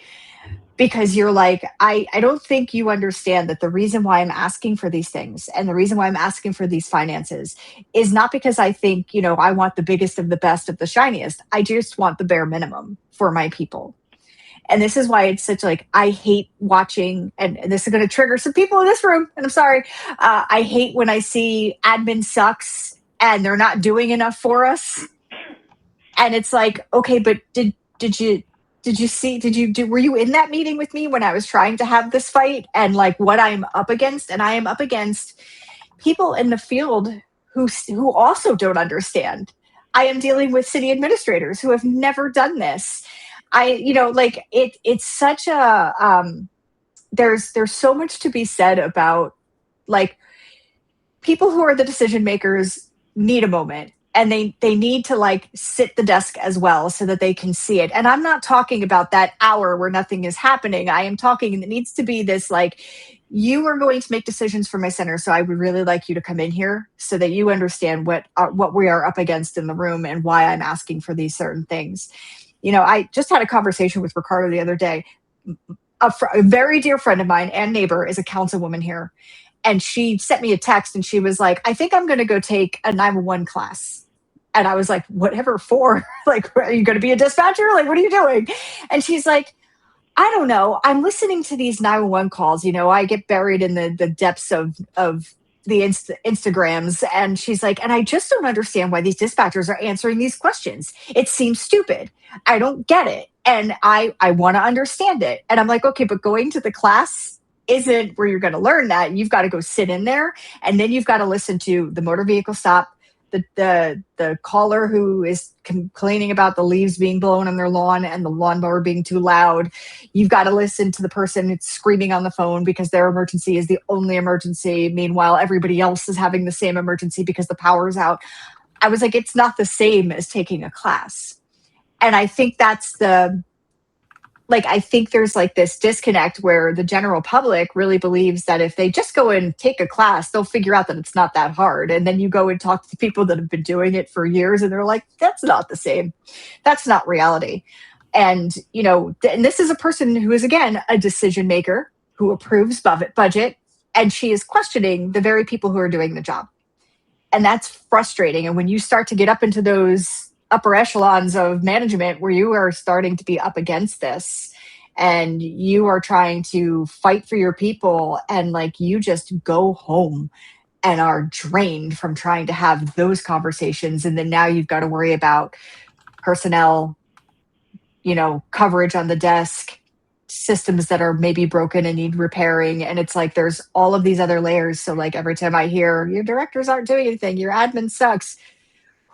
because you're like, I don't think you understand that the reason why I'm asking for these things, and the reason why I'm asking for these finances, is not because I think, I want the biggest of the best of the shiniest. I just want the bare minimum for my people. And this is why it's such like, I hate watching, and this is going to trigger some people in this room, and I'm sorry. I hate when I see admin sucks and they're not doing enough for us. And it's like, okay, but did you were you in that meeting with me when I was trying to have this fight, and like what I'm up against? And I am up against people in the field who also don't understand. I am dealing with city administrators who have never done this. It's such a there's so much to be said about like people who are the decision makers need a moment, and they need to like sit the desk as well so that they can see it. And I'm not talking about that hour where nothing is happening. I am talking, it needs to be this like, you are going to make decisions for my center, so I would really like you to come in here so that you understand what we are up against in the room and why I'm asking for these certain things. I just had a conversation with Ricardo the other day. A very dear friend of mine and neighbor is a councilwoman here. And she sent me a text and she was like, I think I'm going to go take a 911 class. And I was like, whatever for? Like, are you going to be a dispatcher? Like, what are you doing? And she's like, I don't know. I'm listening to these 911 calls. I get buried in the depths of the Instagrams. And she's like, and I just don't understand why these dispatchers are answering these questions. It seems stupid. I don't get it. And I want to understand it. And I'm like, okay, but going to the class isn't where you're going to learn that. You've got to go sit in there, and then you've got to listen to the motor vehicle stop, the caller who is complaining about the leaves being blown on their lawn and the lawnmower being too loud. You've got to listen to the person who's screaming on the phone because their emergency is the only emergency. Meanwhile, everybody else is having the same emergency because the power's out. I was like, it's not the same as taking a class. And I think I think there's like this disconnect where the general public really believes that if they just go and take a class, they'll figure out that it's not that hard. And then you go and talk to people that have been doing it for years, and they're like, that's not the same. That's not reality. And, and this is a person who is, again, a decision maker who approves budget, and she is questioning the very people who are doing the job. And that's frustrating. And when you start to get up into those upper echelons of management where you are starting to be up against this and you are trying to fight for your people, and like you just go home and are drained from trying to have those conversations. And then now you've got to worry about personnel, coverage on the desk, systems that are maybe broken and need repairing. And it's like there's all of these other layers. So like every time I hear your directors aren't doing anything, your admin sucks,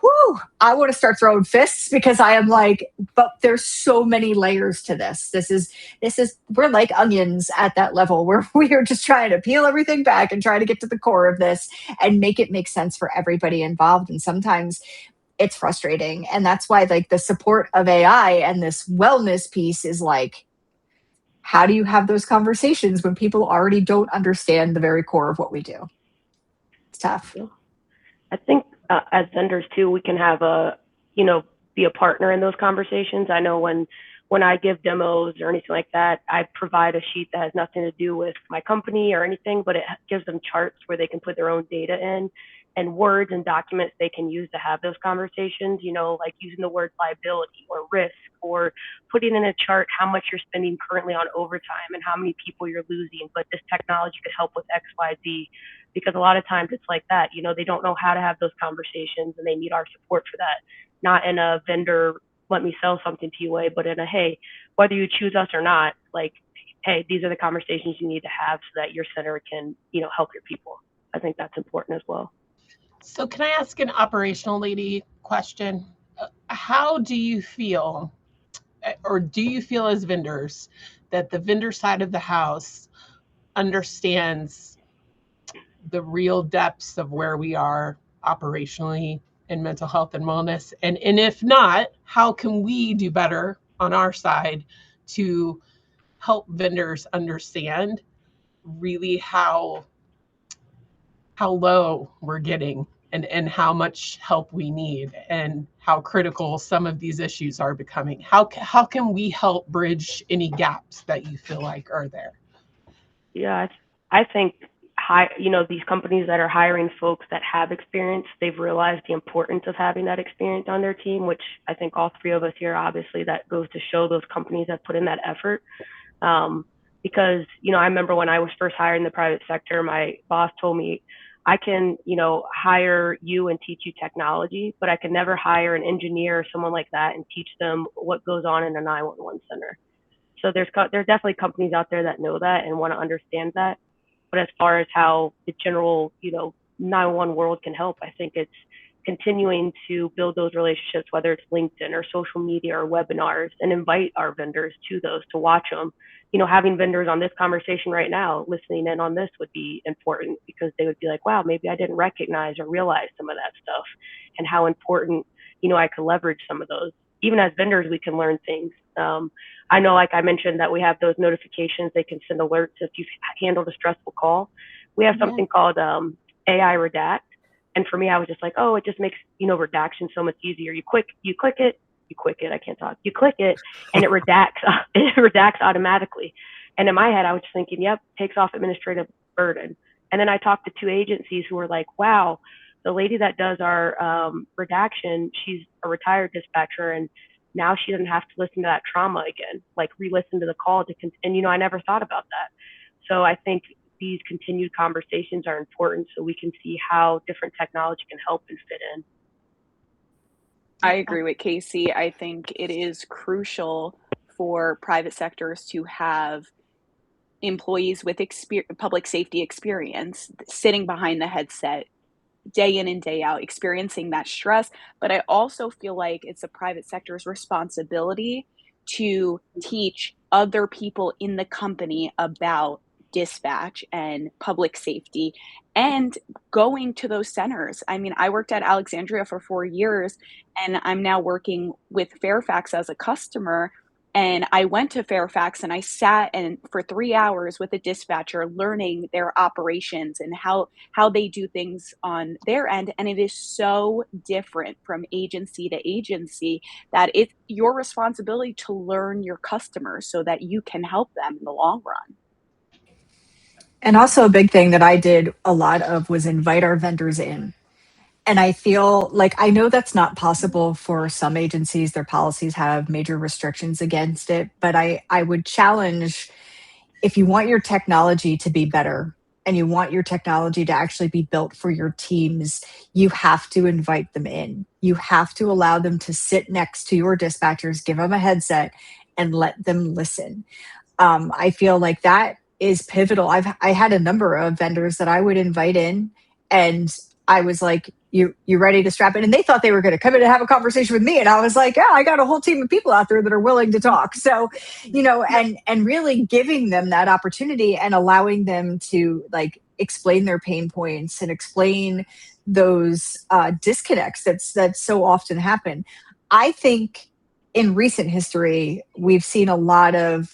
whew, I want to start throwing fists, because I am like, but there's so many layers to this. This is we're like onions at that level where we are just trying to peel everything back and try to get to the core of this and make it make sense for everybody involved. And sometimes it's frustrating. And that's why like the support of AI and this wellness piece is like, how do you have those conversations when people already don't understand the very core of what we do? It's tough. I think as vendors too, we can have be a partner in those conversations. I know when I give demos or anything like that, I provide a sheet that has nothing to do with my company or anything, but it gives them charts where they can put their own data in and words and documents they can use to have those conversations, like using the word liability or risk, or putting in a chart how much you're spending currently on overtime and how many people you're losing, but this technology could help with X, Y, Z. Because a lot of times it's like that, they don't know how to have those conversations, and they need our support for that. Not in a vendor, let me sell something to you way, but in a, hey, whether you choose us or not, like, hey, these are the conversations you need to have so that your center can, help your people. I think that's important as well. So can I ask an operational lady question? How do you feel, or do you feel as vendors, that the vendor side of the house understands the real depths of where we are operationally in mental health and wellness? And if not, how can we do better on our side to help vendors understand really how low we're getting and how much help we need and how critical some of these issues are becoming? How can we help bridge any gaps that you feel like are there? Yeah, I think these companies that are hiring folks that have experience, they've realized the importance of having that experience on their team, which I think all three of us here, obviously, that goes to show those companies have put in that effort. Because, I remember when I was first hired in the private sector, my boss told me, I can, hire you and teach you technology, but I can never hire an engineer or someone like that and teach them what goes on in a 911 center. So there's definitely companies out there that know that and want to understand that. But as far as how the general, 911 world can help, I think it's continuing to build those relationships, whether it's LinkedIn or social media or webinars, and invite our vendors to those to watch them. Having vendors on this conversation right now, listening in on this would be important, because they would be like, wow, maybe I didn't recognize or realize some of that stuff, and how important, I could leverage some of those. Even as vendors, we can learn things. I know, like I mentioned, that we have those notifications. They can send alerts if you've handled a stressful call. We have something called AI Redact. And for me, I was just like, oh, it just makes, redaction so much easier. You click it, I can't talk. You click it and it redacts automatically. And in my head, I was just thinking, yep, takes off administrative burden. And then I talked to two agencies who were like, wow, The lady that does our redaction, she's a retired dispatcher, and now she doesn't have to listen to that trauma again, like re-listen to the call and I never thought about that. So I think these continued conversations are important so we can see how different technology can help and fit in. I agree with Casey. I think it is crucial for private sectors to have employees with public safety experience sitting behind the headset day in and day out, experiencing that stress. But I also feel like it's the private sector's responsibility to teach other people in the company about dispatch and public safety and going to those centers. I mean, I worked at Alexandria for 4 years, and I'm now working with Fairfax as a customer. And I went to Fairfax and I sat and for 3 hours with a dispatcher learning their operations and how they do things on their end. And it is so different from agency to agency that it's your responsibility to learn your customers so that you can help them in the long run. And also, a big thing that I did a lot of was invite our vendors in. And I feel like I know that's not possible for some agencies. Their policies have major restrictions against it. But I would challenge, if you want your technology to be better and you want your technology to actually be built for your teams, you have to invite them in. You have to allow them to sit next to your dispatchers, give them a headset, and let them listen. I feel like that is pivotal. I had a number of vendors that I would invite in, and I was like, you ready to strap in? And they thought they were going to come in and have a conversation with me. And I was like, yeah, I got a whole team of people out there that are willing to talk. So, and really giving them that opportunity and allowing them to like explain their pain points and explain those disconnects that so often happen. I think in recent history, we've seen a lot of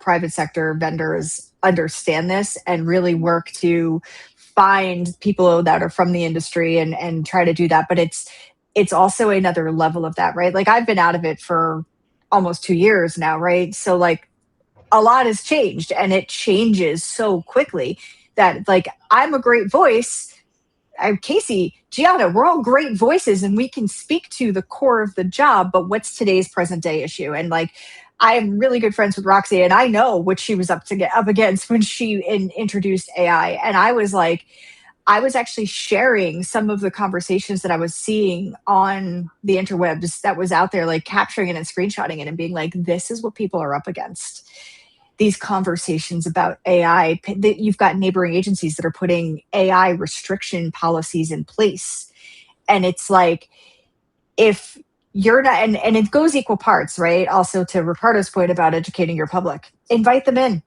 private sector vendors understand this and really work to find people that are from the industry and try to do that. But it's also another level of that, right? Like I've been out of it for almost 2 years now, right? So like a lot has changed and it changes so quickly that like I'm a great voice. I'm Casey, Gianna, we're all great voices and we can speak to the core of the job, but what's today's present day issue? And like I am really good friends with Roxy, and I know what she was up against when she introduced AI. And I was actually sharing some of the conversations that I was seeing on the interwebs that was out there, like capturing it and screenshotting it and being like, this is what people are up against. These conversations about AI, that you've got neighboring agencies that are putting AI restriction policies in place. And it's like, if you're not, and it goes equal parts, right? Also to Ricardo's point about educating your public, invite them in.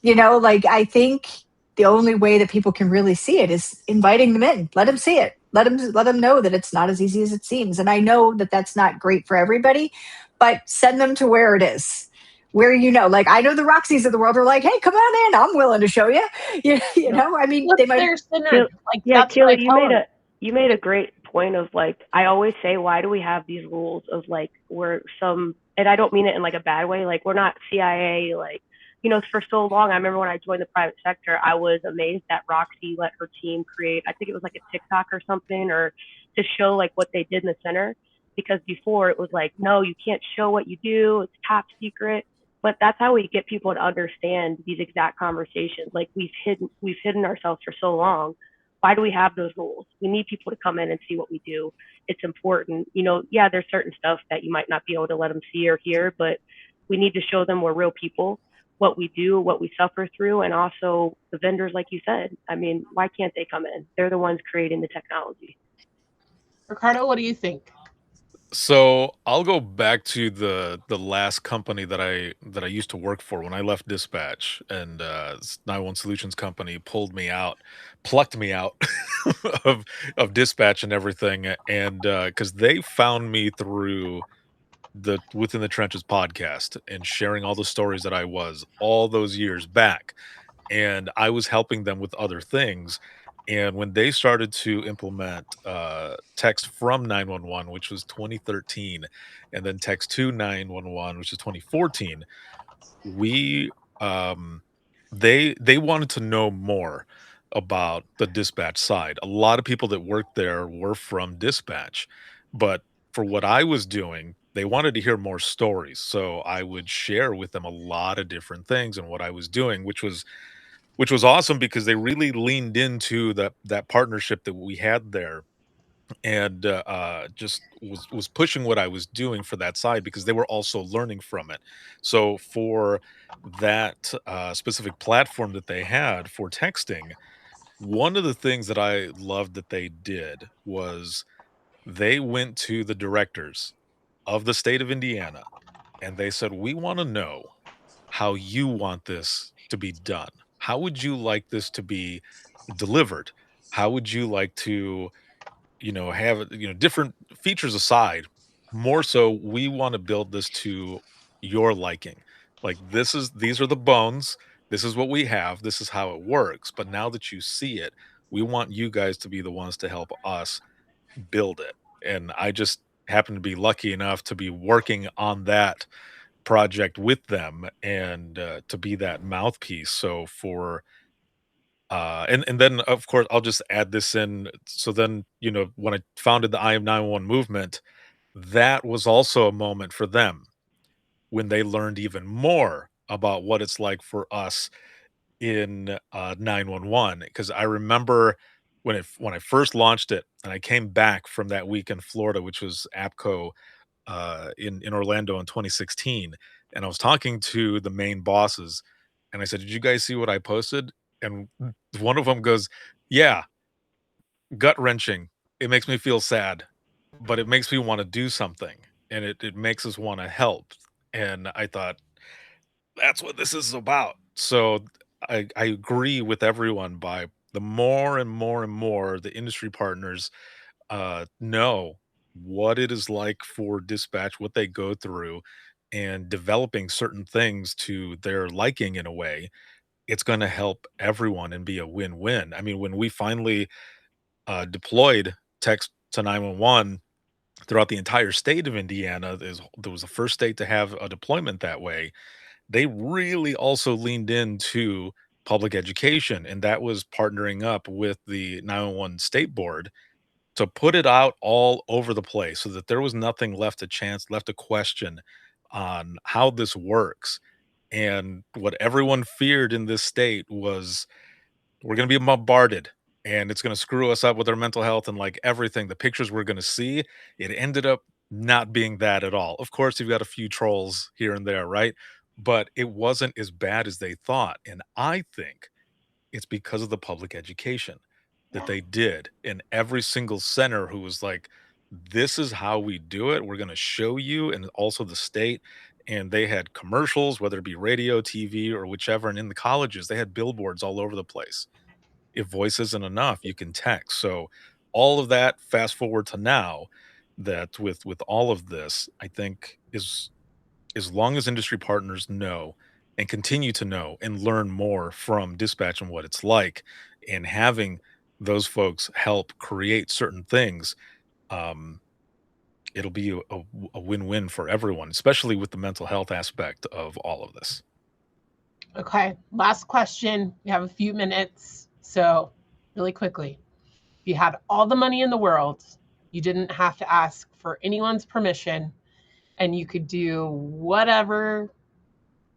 Like I think the only way that people can really see it is inviting them in. Let them see it. Let them know that it's not as easy as it seems. And I know that that's not great for everybody, but send them to where it is. Where like I know the Roxys of the world are like, hey, come on in. I'm willing to show you. You know, I mean, What's they might. their center? Like, Yeah, that's what I Keely, tell you made a great point of like, I always say, why do we have these rules of like, and I don't mean it in like a bad way, like we're not CIA, like, for so long. I remember when I joined the private sector, I was amazed that Roxy let her team create, I think it was like a TikTok or something, or to show like what they did in the center. Because before it was like, no, you can't show what you do. It's top secret. But that's how we get people to understand these exact conversations. Like we've hidden ourselves for so long. Why do we have those rules? We need people to come in and see what we do. It's important. Yeah, there's certain stuff that you might not be able to let them see or hear, but we need to show them we're real people, what we do, what we suffer through, and also the vendors, like you said. I mean, why can't they come in? They're the ones creating the technology. Ricardo, what do you think? So I'll go back to the last company that I used to work for when I left dispatch, and 91 Solutions company plucked me out of dispatch and everything, and because they found me through the Within the Trenches podcast and sharing all the stories that I was all those years back, and I was helping them with other things. And when they started to implement text from 911, which was 2013, and then text to 911, which is 2014, we they wanted to know more. about the dispatch side. A lot of people that worked there were from dispatch, but for what I was doing, they wanted to hear more stories. So I would share with them a lot of different things and what I was doing, which was awesome because they really leaned into that partnership that we had there, and just was pushing what I was doing for that side because they were also learning from it. So for that specific platform that they had for texting, one of the things that I loved that they did was they went to the directors of the state of Indiana and they said, "We want to know how you want this to be done. How would you like this to be delivered? How would you like to, have it, different features aside, more so we want to build this to your liking. Like these are the bones, this is what we have, this is how it works. But now that you see it, we want you guys to be the ones to help us build it." And I just happen to be lucky enough to be working on that project with them and to be that mouthpiece. So for and then of course I'll just add this in. So then, when I founded the I Am 911 movement, that was also a moment for them when they learned even more about what it's like for us in 911. Because I remember when I first launched it and I came back from that week in Florida, which was APCO in Orlando in 2016, and I was talking to the main bosses, and I said, "Did you guys see what I posted?" And one of them goes, "Yeah, gut wrenching. It makes me feel sad, but it makes me want to do something, and it makes us want to help." And I thought, that's what this is about. So I agree with everyone. By the more and more and more the industry partners know what it is like for dispatch, what they go through, and developing certain things to their liking in a way, it's going to help everyone and be a win-win. I mean, when we finally deployed text to 911 throughout the entire state of Indiana, there was the first state to have a deployment that way. They really also leaned into public education, and that was partnering up with the 911 state board to put it out all over the place so that there was nothing left to question on how this works. And what everyone feared in this state was we're going to be bombarded and it's going to screw us up with our mental health and like everything. The pictures we're going to see, it ended up not being that at all. Of course, you've got a few trolls here and there, right? But it wasn't as bad as they thought. And I think it's because of the public education that they did in every single center who was like, this is how we do it. We're going to show you, and also the state. And they had commercials, whether it be radio, TV, or whichever. And in the colleges, they had billboards all over the place. If voice isn't enough, you can text. So all of that, fast forward to now, that with all of this, I think is as long as industry partners know and continue to know and learn more from dispatch and what it's like, and having those folks help create certain things, um, it'll be a win-win for everyone, especially with the mental health aspect of all of this. Okay, last question. We have a few minutes, so really quickly. If you had all the money in the world, you didn't have to ask for anyone's permission, and you could do whatever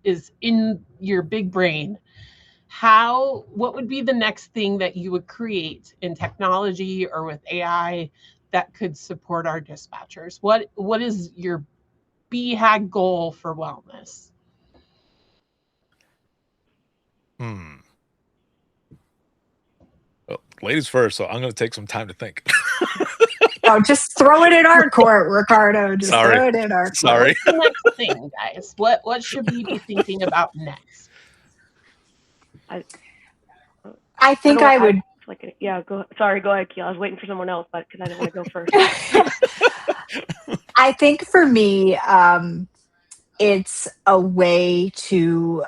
is in your big brain, what would be the next thing that you would create in technology or with AI that could support our dispatchers? What is your BHAG goal for wellness? Well, ladies first, so I'm going to take some time to think. Oh, just throw it in our court, Ricardo. Just Sorry. throw it in our court. Sorry. What's the next thing, guys? What should we be thinking about next? I think I would. Go. Sorry, go ahead, Keel. I was waiting for someone else, but because I didn't want to go first. I think for me, it's a way to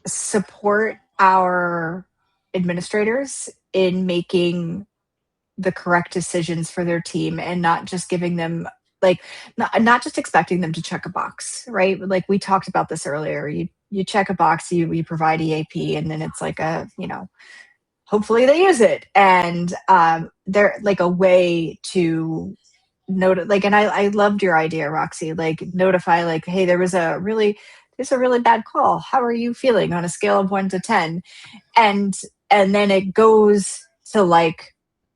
support our administrators in making the correct decisions for their team and not just giving them not just expecting them to check a box, right? Like we talked about this earlier. You check a box, you provide EAP, and then it's like a hopefully they use it. And they're like a way to like, and I loved your idea, Roxy, like notify, like, hey, there's a really bad call. How are you feeling on a scale of 1 to 10? And then it goes to like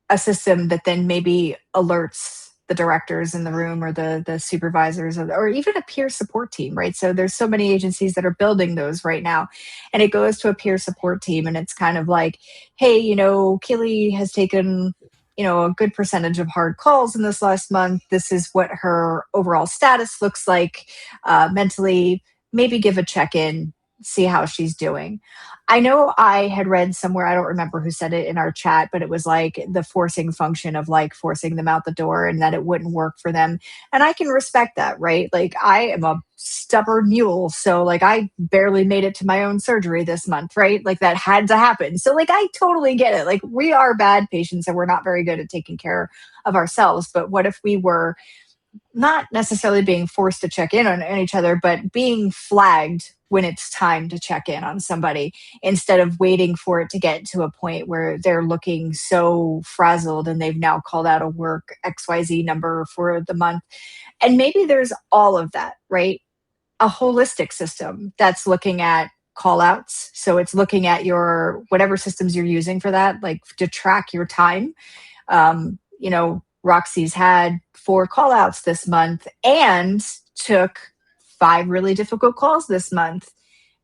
a system that then maybe alerts the directors in the room or the supervisors or even a peer support team, right? So there's so many agencies that are building those right now. And it goes to a peer support team and it's kind of like, hey, Keely has taken, a good percentage of hard calls in this last month. This is what her overall status looks like mentally. Maybe give a check-in, see how she's doing. I know I had read somewhere, I don't remember who said it in our chat, but it was like the forcing function of like forcing them out the door and that it wouldn't work for them. And I can respect that, right? Like I am a stubborn mule. So like I barely made it to my own surgery this month, right? Like that had to happen. So like I totally get it. Like we are bad patients and we're not very good at taking care of ourselves. But what if we were not necessarily being forced to check in on each other, but being flagged when it's time to check in on somebody instead of waiting for it to get to a point where they're looking so frazzled and they've now called out a work XYZ number for the month. And maybe there's all of that, right? A holistic system that's looking at call outs. So it's looking at your whatever systems you're using for that, like to track your time. Roxy's had 4 call outs this month and took 5 really difficult calls this month.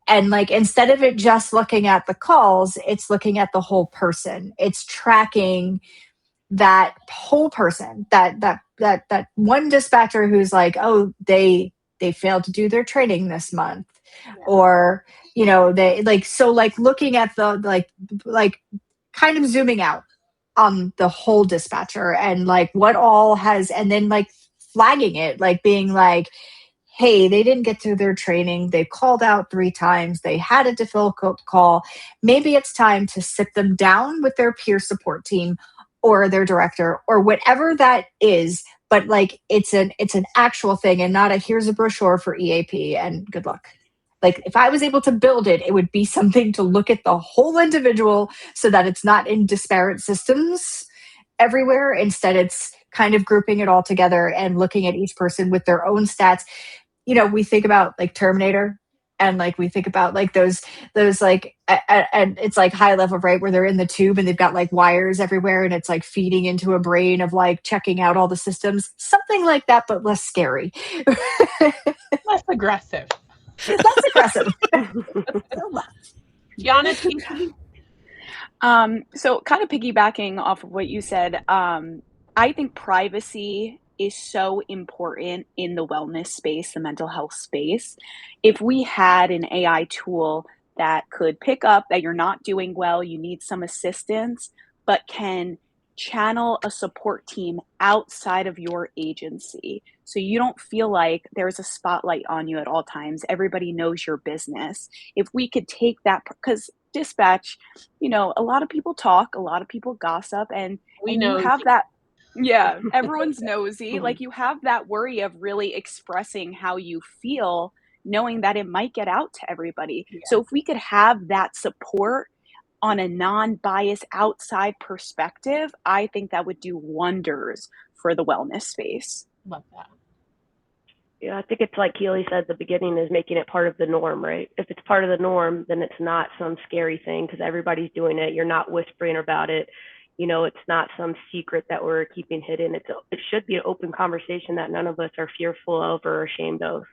And like instead of it just looking at the calls, it's looking at the whole person. It's tracking that whole person, that one dispatcher who's like, oh, they failed to do their training this month. Yeah. Or, they like, so like looking at the like kind of zooming out on the whole dispatcher and like what all has, and then like flagging it, like being like, hey, they didn't get through their training. They called out 3 times. They had a difficult call. Maybe it's time to sit them down with their peer support team or their director or whatever that is. But like it's an actual thing and not a here's a brochure for EAP and good luck. Like if I was able to build it, it would be something to look at the whole individual so that it's not in disparate systems everywhere. Instead, it's kind of grouping it all together and looking at each person with their own stats. We think about like Terminator and like we think about like those like and it's like high level, right, where they're in the tube and they've got like wires everywhere and it's like feeding into a brain of like checking out all the systems, something like that, but less scary. Less aggressive. Less aggressive. Gianna, so kind of piggybacking off of what you said, I think privacy is so important in the wellness space, the mental health space. If we had an AI tool that could pick up that you're not doing well, you need some assistance, but can channel a support team outside of your agency. So you don't feel like there's a spotlight on you at all times. Everybody knows your business. If we could take that, because dispatch, a lot of people talk, a lot of people gossip, and you have that. Yeah, everyone's nosy. Like you have that worry of really expressing how you feel, knowing that it might get out to everybody. Yeah. So if we could have that support on a non-biased outside perspective, I think that would do wonders for the wellness space. Love that. Yeah, I think it's like Keely said at the beginning, is making it part of the norm, right? If it's part of the norm, then it's not some scary thing because everybody's doing it. You're not whispering about it. It's not some secret that we're keeping hidden. It should be an open conversation that none of us are fearful of or ashamed of.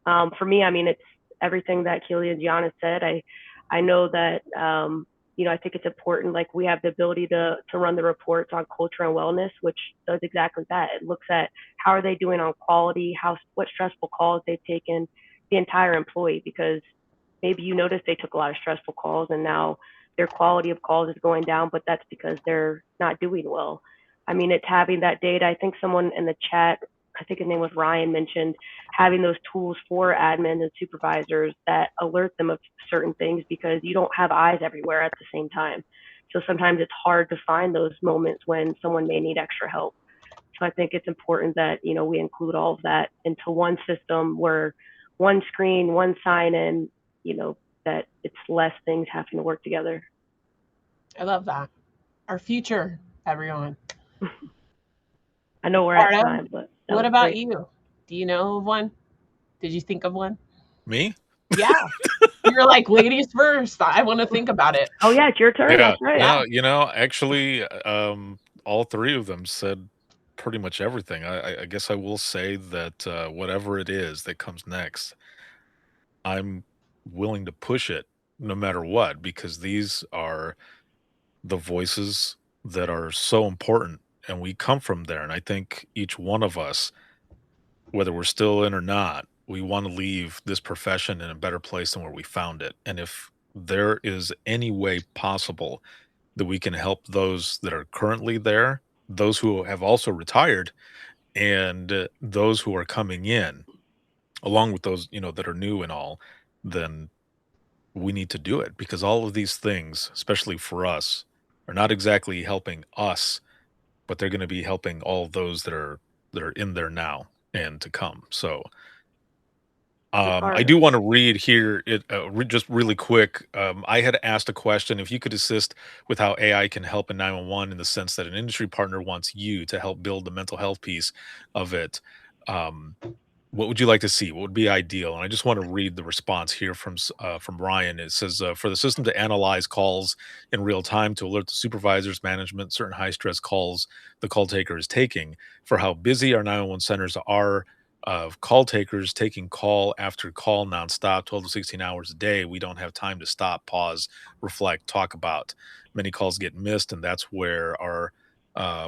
For me, it's everything that Keely and Gianna said. I know that, I think it's important. Like we have the ability to run the reports on culture and wellness, which does exactly that. It looks at how are they doing on quality, what stressful calls they've taken, the entire employee, because maybe you notice they took a lot of stressful calls and now their quality of calls is going down, but that's because they're not doing well. It's having that data. I think someone in the chat, I think his name was Ryan, mentioned having those tools for admins and supervisors that alert them of certain things because you don't have eyes everywhere at the same time. So sometimes it's hard to find those moments when someone may need extra help. So I think it's important that, we include all of that into one system where one screen, one sign in, that it's less things having to work together. I love that. Our future, everyone. I know we're at Ricardo, time, but that what was about great. you? Do you know of one? Did you think of one? Me? Yeah. You're like, ladies first. I want to think about it. Oh yeah, it's your turn. Yeah. That's right. No, actually, all three of them said pretty much everything. I guess I will say that whatever it is that comes next, I'm willing to push it no matter what, because these are the voices that are so important, and we come from there. And I think each one of us, whether we're still in or not, we want to leave this profession in a better place than where we found it. And if there is any way possible that we can help those that are currently there, those who have also retired, and those who are coming in, along with those, that are new and all, then we need to do it, because all of these things, especially for us, are not exactly helping us, but they're going to be helping all of those that are in there now and to come. So I Ricardo. do want to read here it just really quick. I had asked a question: if you could assist with how AI can help in 911, in the sense that an industry partner wants you to help build the mental health piece of it. Um, what would you like to see? What would be ideal? And I just want to read the response here from Ryan. It says, for the system to analyze calls in real time to alert the supervisors, management, certain high stress calls the call taker is taking, for how busy our 911 centers are, of call takers taking call after call nonstop, 12 to 16 hours a day. We don't have time to stop, pause, reflect, talk about. Many calls get missed, and that's where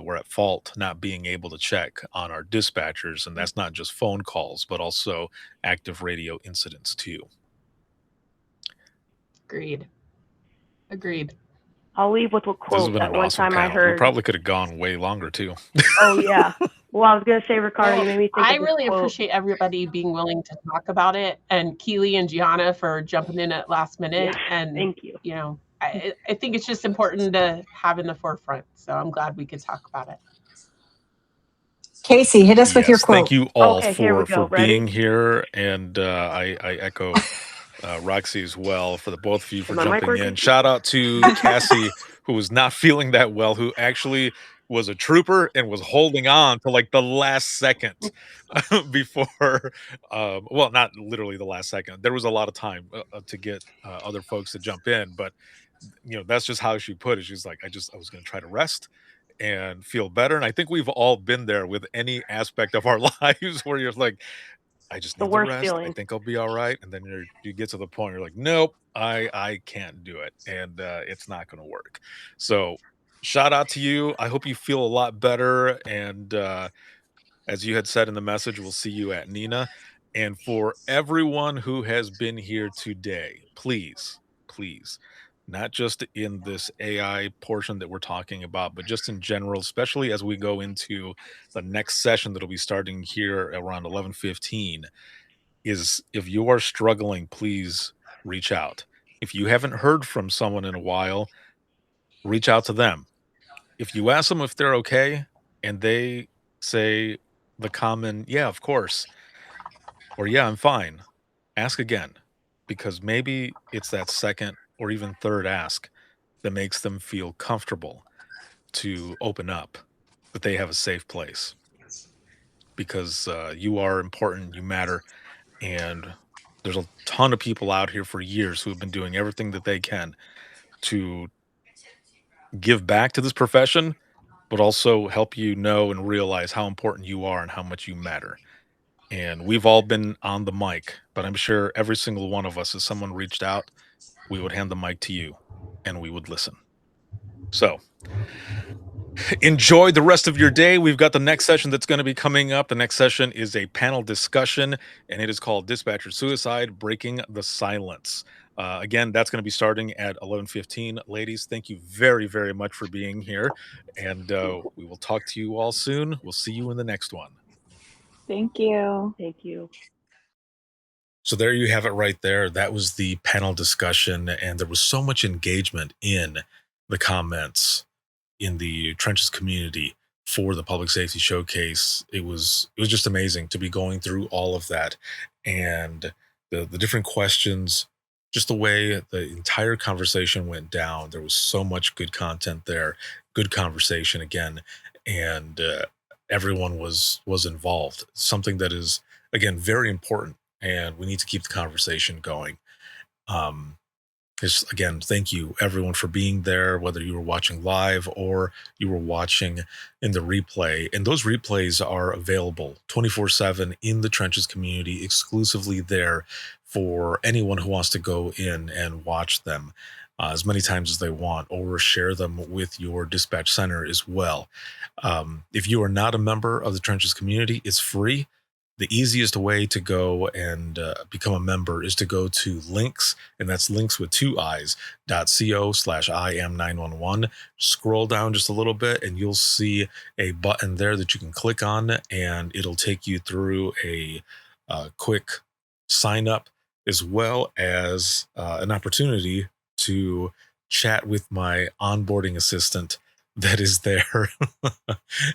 we're at fault, not being able to check on our dispatchers. And that's not just phone calls, but also active radio incidents too. Agreed. Agreed. I'll leave with a This has quote been that an one awesome time I panel. We heard. probably could have gone way longer too. Oh yeah. Well, I was gonna say, Ricardo, you made me think I of this really quote. appreciate everybody being willing to talk about it, and Keely and Gianna for jumping in at last minute. Yes, And thank you. I think it's just important to have in the forefront. So I'm glad we could talk about it. Casey, hit us with your Yes, thank quote. you all Okay, here we for go. Ready? being here, and I echo Roxy as well, for the both of you for Is my mic jumping in. working? Shout out to Cassie, who was not feeling that well, who actually was a trooper and was holding on to like the last second before, well, not literally the last second. There was a lot of time to get other folks to jump in, but that's just how she put it. She's like, I was going to try to rest and feel better. And I think we've all been there with any aspect of our lives, where you're like, I just The need to worst rest. I feeling. think I'll be all right. And then you get to the point where you're like, nope, I can't do it, and it's not going to work. So shout out to you. I hope you feel a lot better. And as you had said in the message, we'll see you at Nina. And for everyone who has been here today, please, please, not just in this AI portion that we're talking about, but just in general, especially as we go into the next session that'll be starting here around 11:15, is if you are struggling, please reach out. If you haven't heard from someone in a while, reach out to them. If you ask them if they're okay and they say the common, yeah, of course, or yeah, I'm fine, ask again, because maybe it's that second or even third ask that makes them feel comfortable to open up, that they have a safe place, because you are important, you matter, and there's a ton of people out here for years who have been doing everything that they can to give back to this profession, but also help you know and realize how important you are and how much you matter. And we've all been on the mic, but I'm sure every single one of us, if someone reached out, we would hand the mic to you and we would listen. So enjoy the rest of your day. We've got the next session that's going to be coming up. The next session is a panel discussion, and it is called Dispatcher Suicide, Breaking the Silence. Again, that's going to be starting at 11:15. Ladies, thank you very, very much for being here, and we will talk to you all soon. We'll see you in the next one. Thank you. Thank you. So there you have it right there. That was the panel discussion, and there was so much engagement in the comments in the trenches community for the public safety showcase. It was just amazing to be going through all of that, and the different questions just the way the entire conversation went down. There was so much good content there, good conversation again, and everyone was involved. Something that is, again, very important, and we need to keep the conversation going. Um, just again, thank you everyone for being there, whether you were watching live or you were watching in the replay. And those replays are available 24/7 in the Trenches community, exclusively there for anyone who wants to go in and watch them as many times as they want, or share them with your dispatch center as well. If you are not a member of the Trenches community, it's free. The easiest way to go and become a member is to go to links, and that's links with two eyes.co/IM911. Scroll down just a little bit and you'll see a button there that you can click on, and it'll take you through a quick sign up, as well as an opportunity to chat with my onboarding assistant that is there.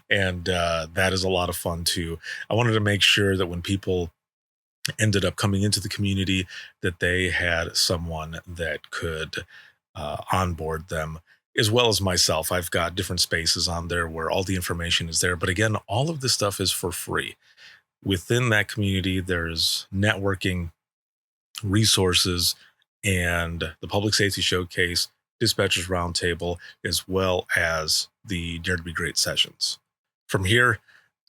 And that is a lot of fun too. I wanted to make sure that when people ended up coming into the community, that they had someone that could onboard them, as well as myself. I've got different spaces on there where all the information is there. But again, all of this stuff is for free. Within that community, there's networking, resources, and the Public Safety Showcase, Dispatchers Roundtable, as well as the Dare to Be Great sessions. From here,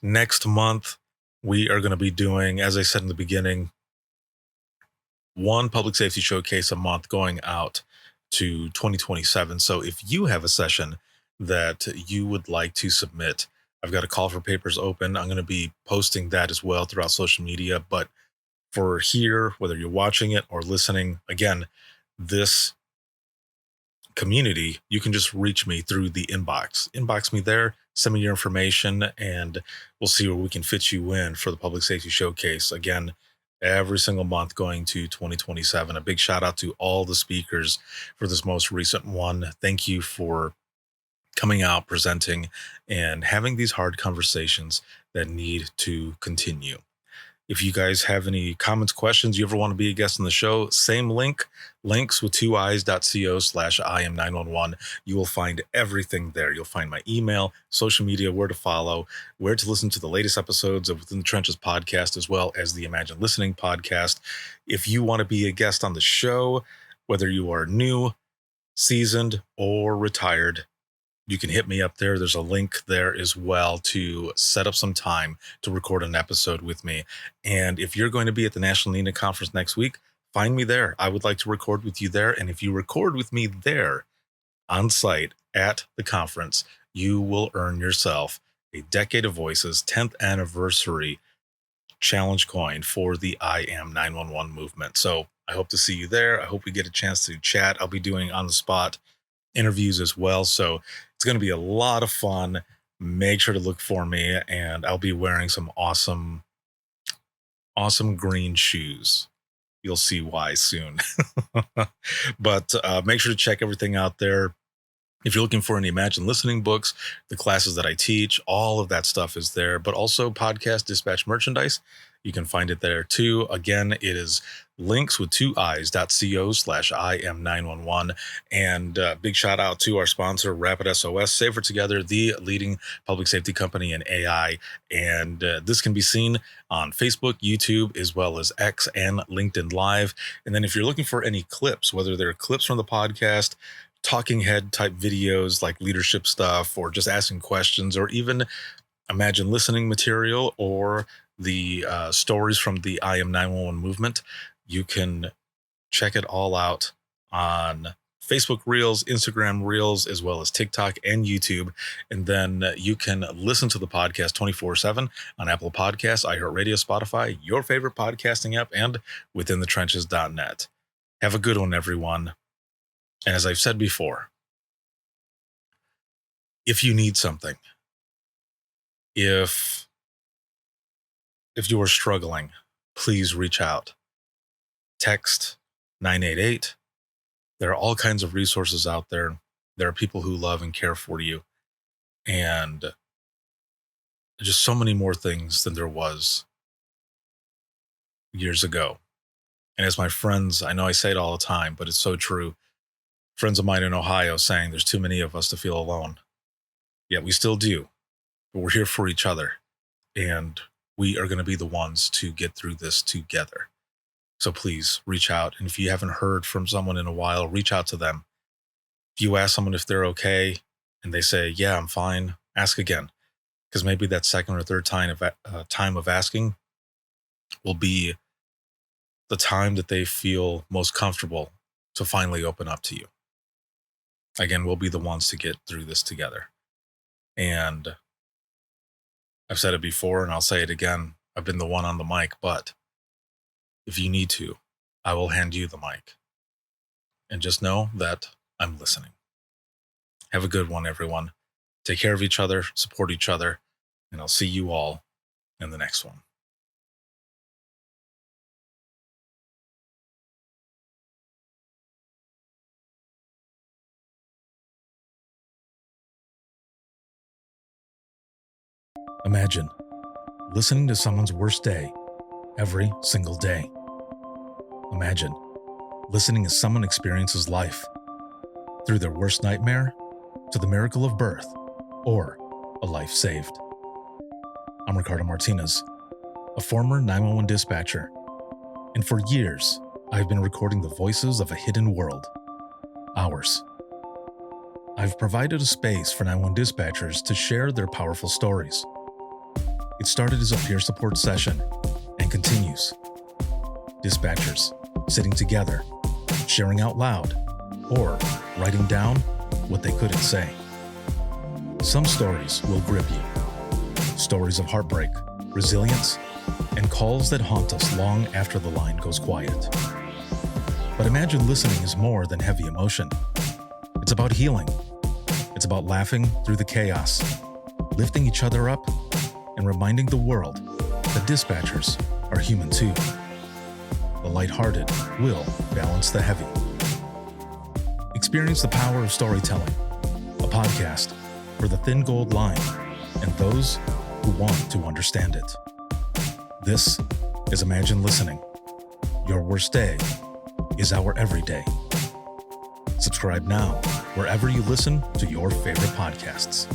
next month, we are going to be doing, as I said in the beginning, one Public Safety Showcase a month going out to 2027. So if you have a session that you would like to submit, I've got a call for papers open. I'm going to be posting that as well throughout social media. But for here, whether you're watching it or listening, again, this community, you can just reach me through the inbox me there, send me your information, and we'll see where we can fit you in for the Public Safety Showcase. Again, every single month going to 2027. A big shout out to all the speakers for this most recent one. Thank you for coming out, presenting, and having these hard conversations that need to continue. If you guys have any comments, questions, you ever want to be a guest on the show, same link, links with two eyes.co/IM911. You will find everything there. You'll find my email, social media, where to follow, where to listen to the latest episodes of Within the Trenches podcast, as well as the Imagine Listening podcast. If you want to be a guest on the show, whether you are new, seasoned, or retired, you can hit me up there. There's a link there as well to set up some time to record an episode with me. And if you're going to be at the National NINA Conference next week, find me there. I would like to record with you there. And if you record with me there on site at the conference, you will earn yourself a Decade of Voices 10th anniversary challenge coin for the IM911 movement. So I hope to see you there. I hope we get a chance to chat. I'll be doing on the spot interviews as well. So it's going to be a lot of fun. Make sure to look for me, and I'll be wearing some awesome green shoes. You'll see why soon. But make sure to check everything out there. If you're looking for any Imagine Listening books, the classes that I teach, all of that stuff is there, but also podcast dispatch merchandise. You can find it there too. Again, it is links with two eyes.co/IM911. And big shout out to our sponsor, Rapid SOS, Safer Together, the leading public safety company in AI. And this can be seen on Facebook, YouTube, as well as X and LinkedIn Live. And then if you're looking for any clips, whether they're clips from the podcast, talking head type videos like leadership stuff, or just asking questions, or even Imagine Listening material, or the stories from the IM911 movement, you can check it all out on Facebook Reels, Instagram Reels, as well as TikTok and YouTube. And then you can listen to the podcast 24/7 on Apple Podcasts, iHeartRadio, Spotify, your favorite podcasting app, and withinthetrenches.net. Have a good one, everyone. And as I've said before, if you need something, if you are struggling, please reach out. Text 988. There are all kinds of resources out there. There are people who love and care for you. And just so many more things than there was years ago. And as my friends, I know I say it all the time, but it's so true. Friends of mine in Ohio saying there's too many of us to feel alone. Yet we still do, but we're here for each other. And we are going to be the ones to get through this together. So please reach out. And if you haven't heard from someone in a while, reach out to them. If you ask someone if they're okay and they say, yeah, I'm fine, ask again. Because maybe that second or third time of asking will be the time that they feel most comfortable to finally open up to you. Again, we'll be the ones to get through this together. And I've said it before and I'll say it again. I've been the one on the mic, but if you need to, I will hand you the mic. And just know that I'm listening. Have a good one, everyone. Take care of each other, support each other, and I'll see you all in the next one. Imagine listening to someone's worst day every single day. Imagine listening as someone experiences life through their worst nightmare to the miracle of birth or a life saved. I'm Ricardo Martinez, a former 911 dispatcher, and for years, I've been recording the voices of a hidden world, ours. I've provided a space for 911 dispatchers to share their powerful stories. It started as a peer support session and continues. Dispatchers sitting together, sharing out loud, or writing down what they couldn't say. Some stories will grip you. Stories of heartbreak, resilience, and calls that haunt us long after the line goes quiet. But imagine listening is more than heavy emotion. It's about healing. It's about laughing through the chaos, lifting each other up, and reminding the world that dispatchers are human too. The lighthearted will balance the heavy. Experience the power of storytelling, a podcast for the thin gold line and those who want to understand it. This is Imagine Listening. Your worst day is our everyday. Subscribe now wherever you listen to your favorite podcasts.